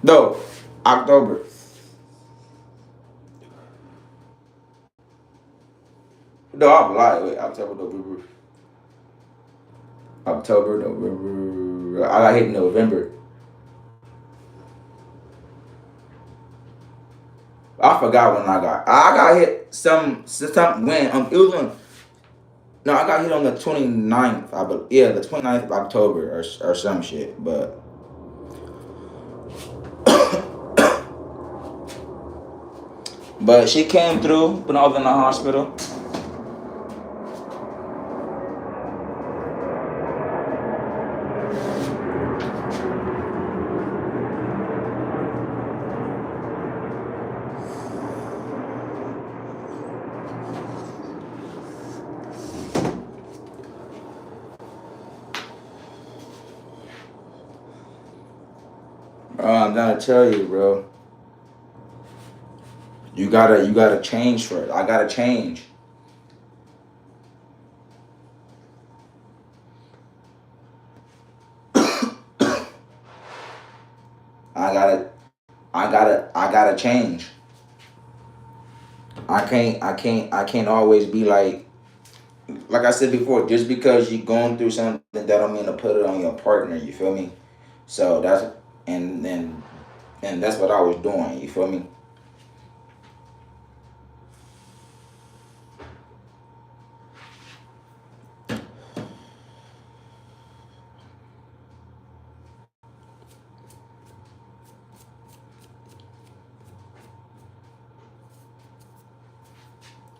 No, October. No, I'm lying. Wait, October, November. October, November. I got hit in November. I forgot when I got hit some when it was on. No, I got hit on the 29th. I believe. Yeah, the 29th of October or some shit. But she came through when I was in the hospital. I'm gonna tell you, bro. You gotta change for it. I gotta change. I gotta I gotta change. I can't always be like like I said before, just because you're going through something, that don't mean to put it on your partner. You feel me? So that's and and that's what I was doing. You feel me?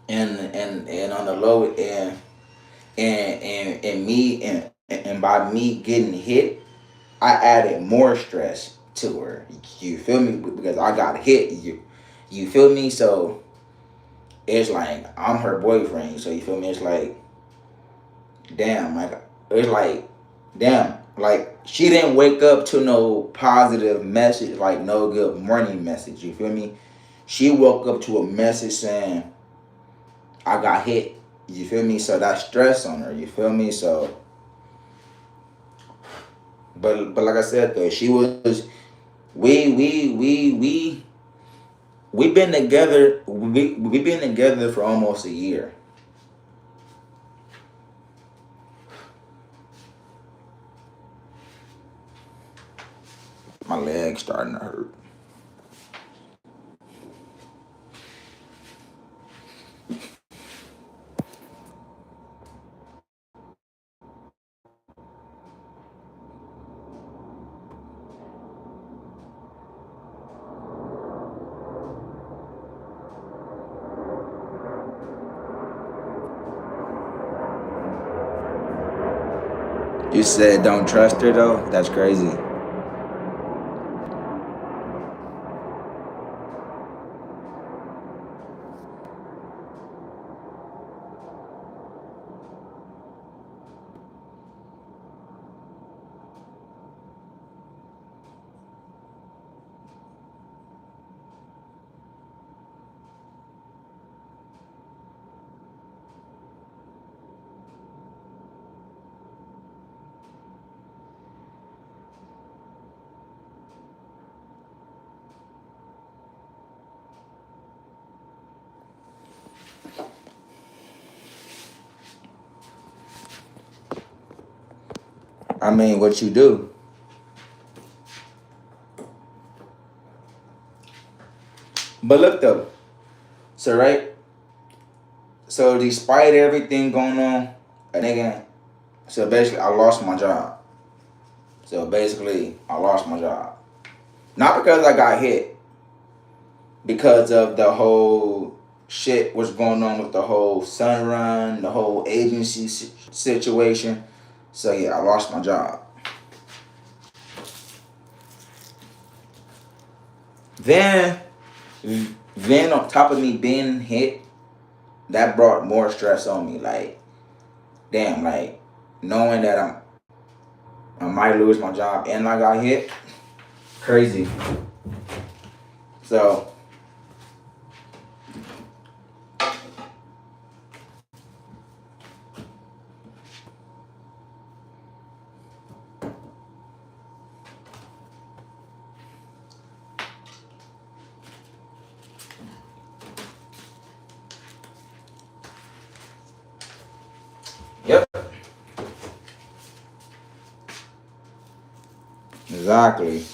And on the low end, and me and by me getting hit, I added more stress to her. You feel me? Because I got hit. You feel me? So it's like I'm her boyfriend. So you feel me? It's like damn, like it's like damn, like she didn't wake up to no positive message, like no good morning message. You feel me? She woke up to a message saying I got hit. You feel me? So that stress on her. You feel me? So, but like I said though, she was we we been together. We been together for almost a year. My legs starting to hurt. You said don't trust her though. That's crazy. I mean, what you do? But look though. So right. So despite everything going on, a nigga. So basically, I lost my job. So basically, I lost my job. Not because I got hit, because of the whole shit what's going on with the whole Sun Run, the whole agency situation. So yeah, I lost my job. Then, then on top of me being hit, that brought more stress on me. Like, damn, like knowing that I might lose my job and I got hit, crazy. So, yep, exactly.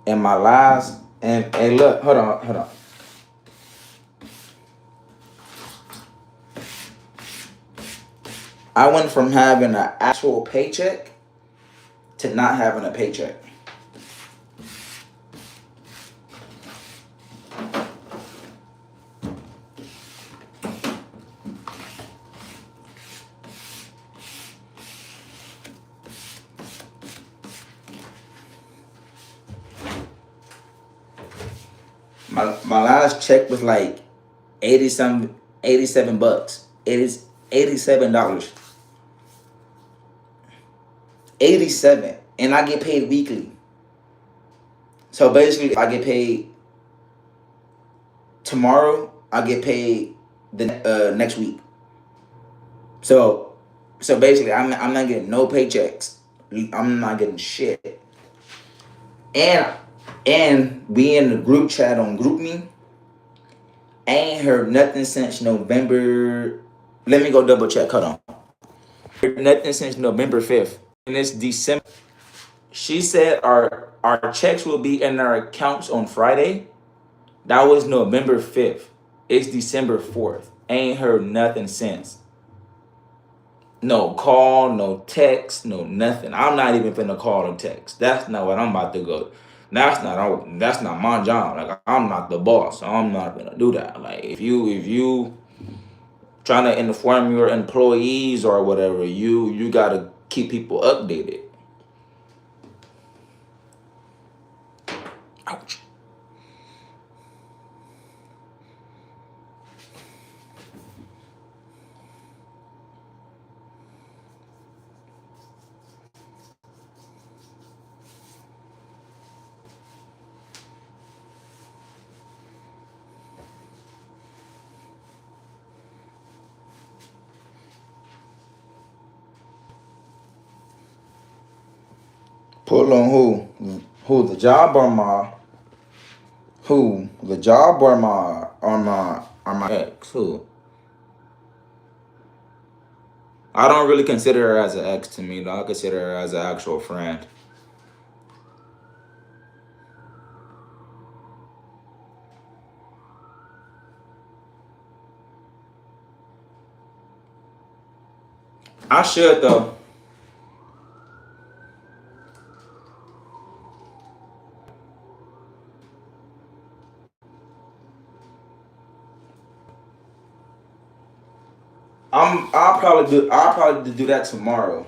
And my last and look, hold on. I went from having an actual paycheck to not having a paycheck. My last check was like 87 bucks. It is $87. 87. And I get paid weekly. So basically I get paid tomorrow, I get paid the next week. So so basically, I'm not getting no paychecks. I'm not getting shit. And we in the group chat on GroupMe. I ain't heard nothing since November. Let me go double check. Hold on. Nothing since November 5th. And it's December. She said our checks will be in our accounts on Friday. That was November 5th. It's December 4th. Ain't heard nothing since. No call, no text, no nothing. I'm not even finna call and text. That's not what I'm about to go. That's not my job. Like, I'm not the boss, so I'm not gonna do that. Like, if you trying to inform your employees or whatever, you gotta keep people updated. Ouch. Pull on who? Who, the job or my who? The job or my ex? Who? I don't really consider her as an ex to me though. I consider her as an actual friend. I should though. I'll probably do that tomorrow.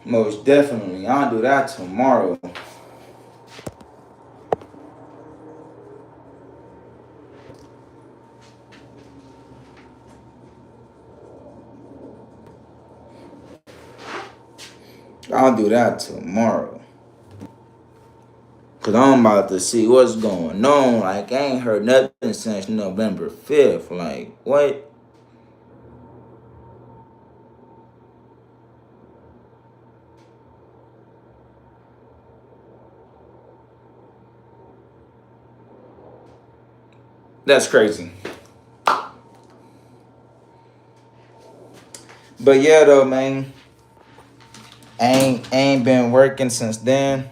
Most definitely. I'll do that tomorrow. I'll do that tomorrow. Cause I'm about to see what's going on. Like, I ain't heard nothing since November 5th. Like, what? That's crazy. But yeah though, man. Ain't been working since then.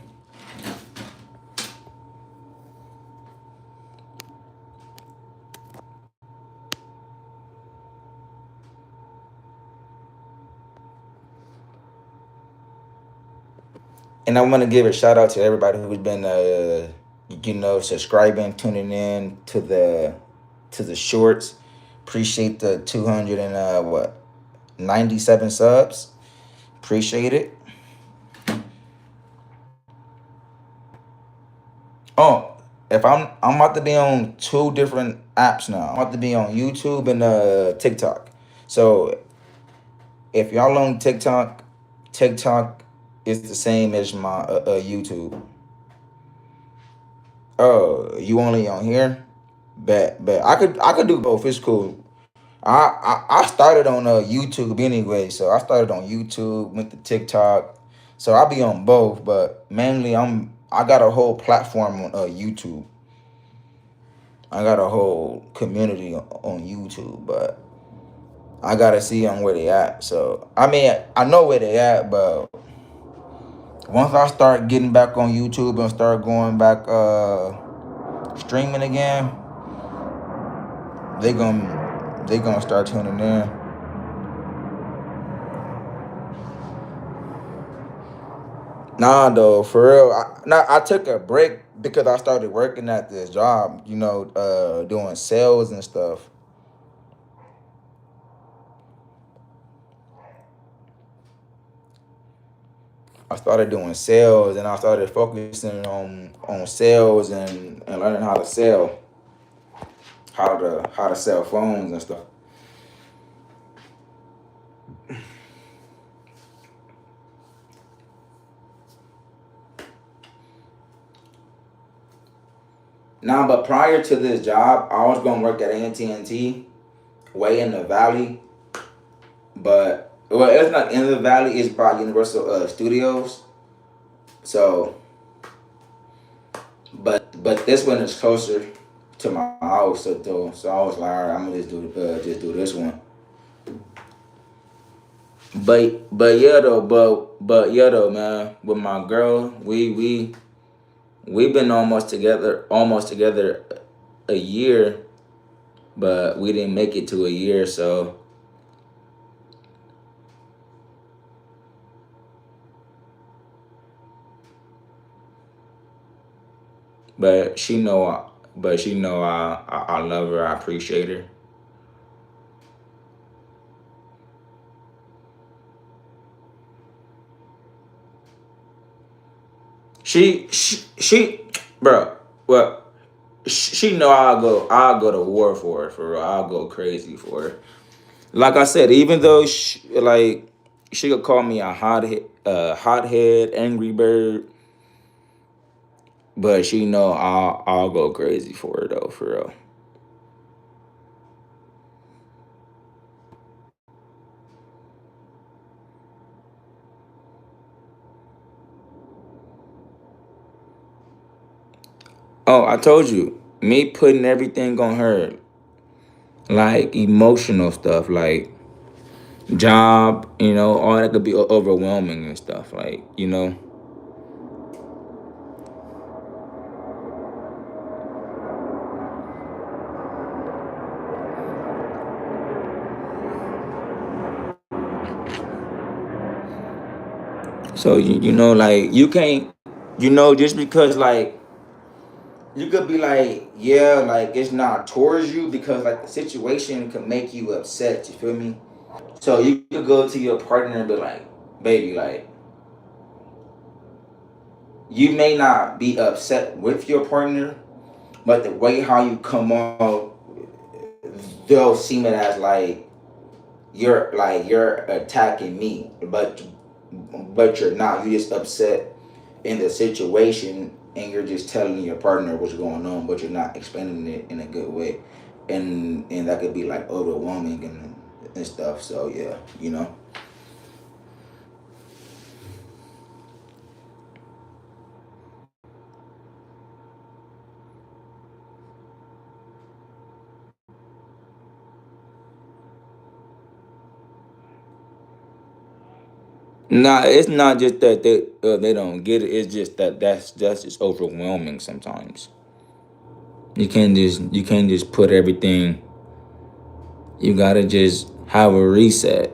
And I want to give a shout out to everybody who's been subscribing, tuning in to the shorts. Appreciate the 200 and 97 subs. Appreciate it. Oh, if I'm about to be on two different apps now. I'm about to be on YouTube and TikTok. So if y'all on TikTok, TikTok is the same as my YouTube. Oh, you only on here? Bet. I could do both. It's cool. I started on YouTube anyway, so I started on YouTube, went to TikTok, so I'll be on both. But mainly, I got a whole platform on YouTube. I got a whole community on YouTube, but I gotta see on where they at. So I mean, I know where they at, but once I start getting back on YouTube and start going back streaming again, they gonna start tuning in. Nah, though, for real. I took a break because I started working at this job. Doing sales and stuff. I started doing sales, and I started focusing on sales and learning how to sell, how to sell phones and stuff. Now, but prior to this job, I was gonna work at AT&T, way in the valley. but well, it's not in the Valley. It's by Universal Studios. So, but this one is closer to my house. So I was like, all right, I'm gonna just do this one. But yeah though, but yeah though, man. With my girl, we've been almost together a year, but we didn't make it to a year. So, but she know, I love her. I appreciate her. She, bro. Well, she know I'll go to war for her, for real. I'll go crazy for her. Like I said, even though she could call me a hothead, angry bird, but she know I'll go crazy for her though, for real. Oh, I told you, me putting everything on her, like emotional stuff, like job, all that could be overwhelming and stuff, like. So like you can't, just because like you could be like, yeah, like it's not towards you because like the situation can make you upset. You feel me? So you could go to your partner and be like, baby, like you may not be upset with your partner, but the way how you come off, they'll seem it as like you're attacking me, but you're not. You just upset in the situation, and you're just telling your partner what's going on, but you're not explaining it in a good way, and that could be like overwhelming and stuff. So yeah. Nah, it's not just that they don't get it. It's just that's just overwhelming sometimes. You can't just put everything. You gotta just have a reset.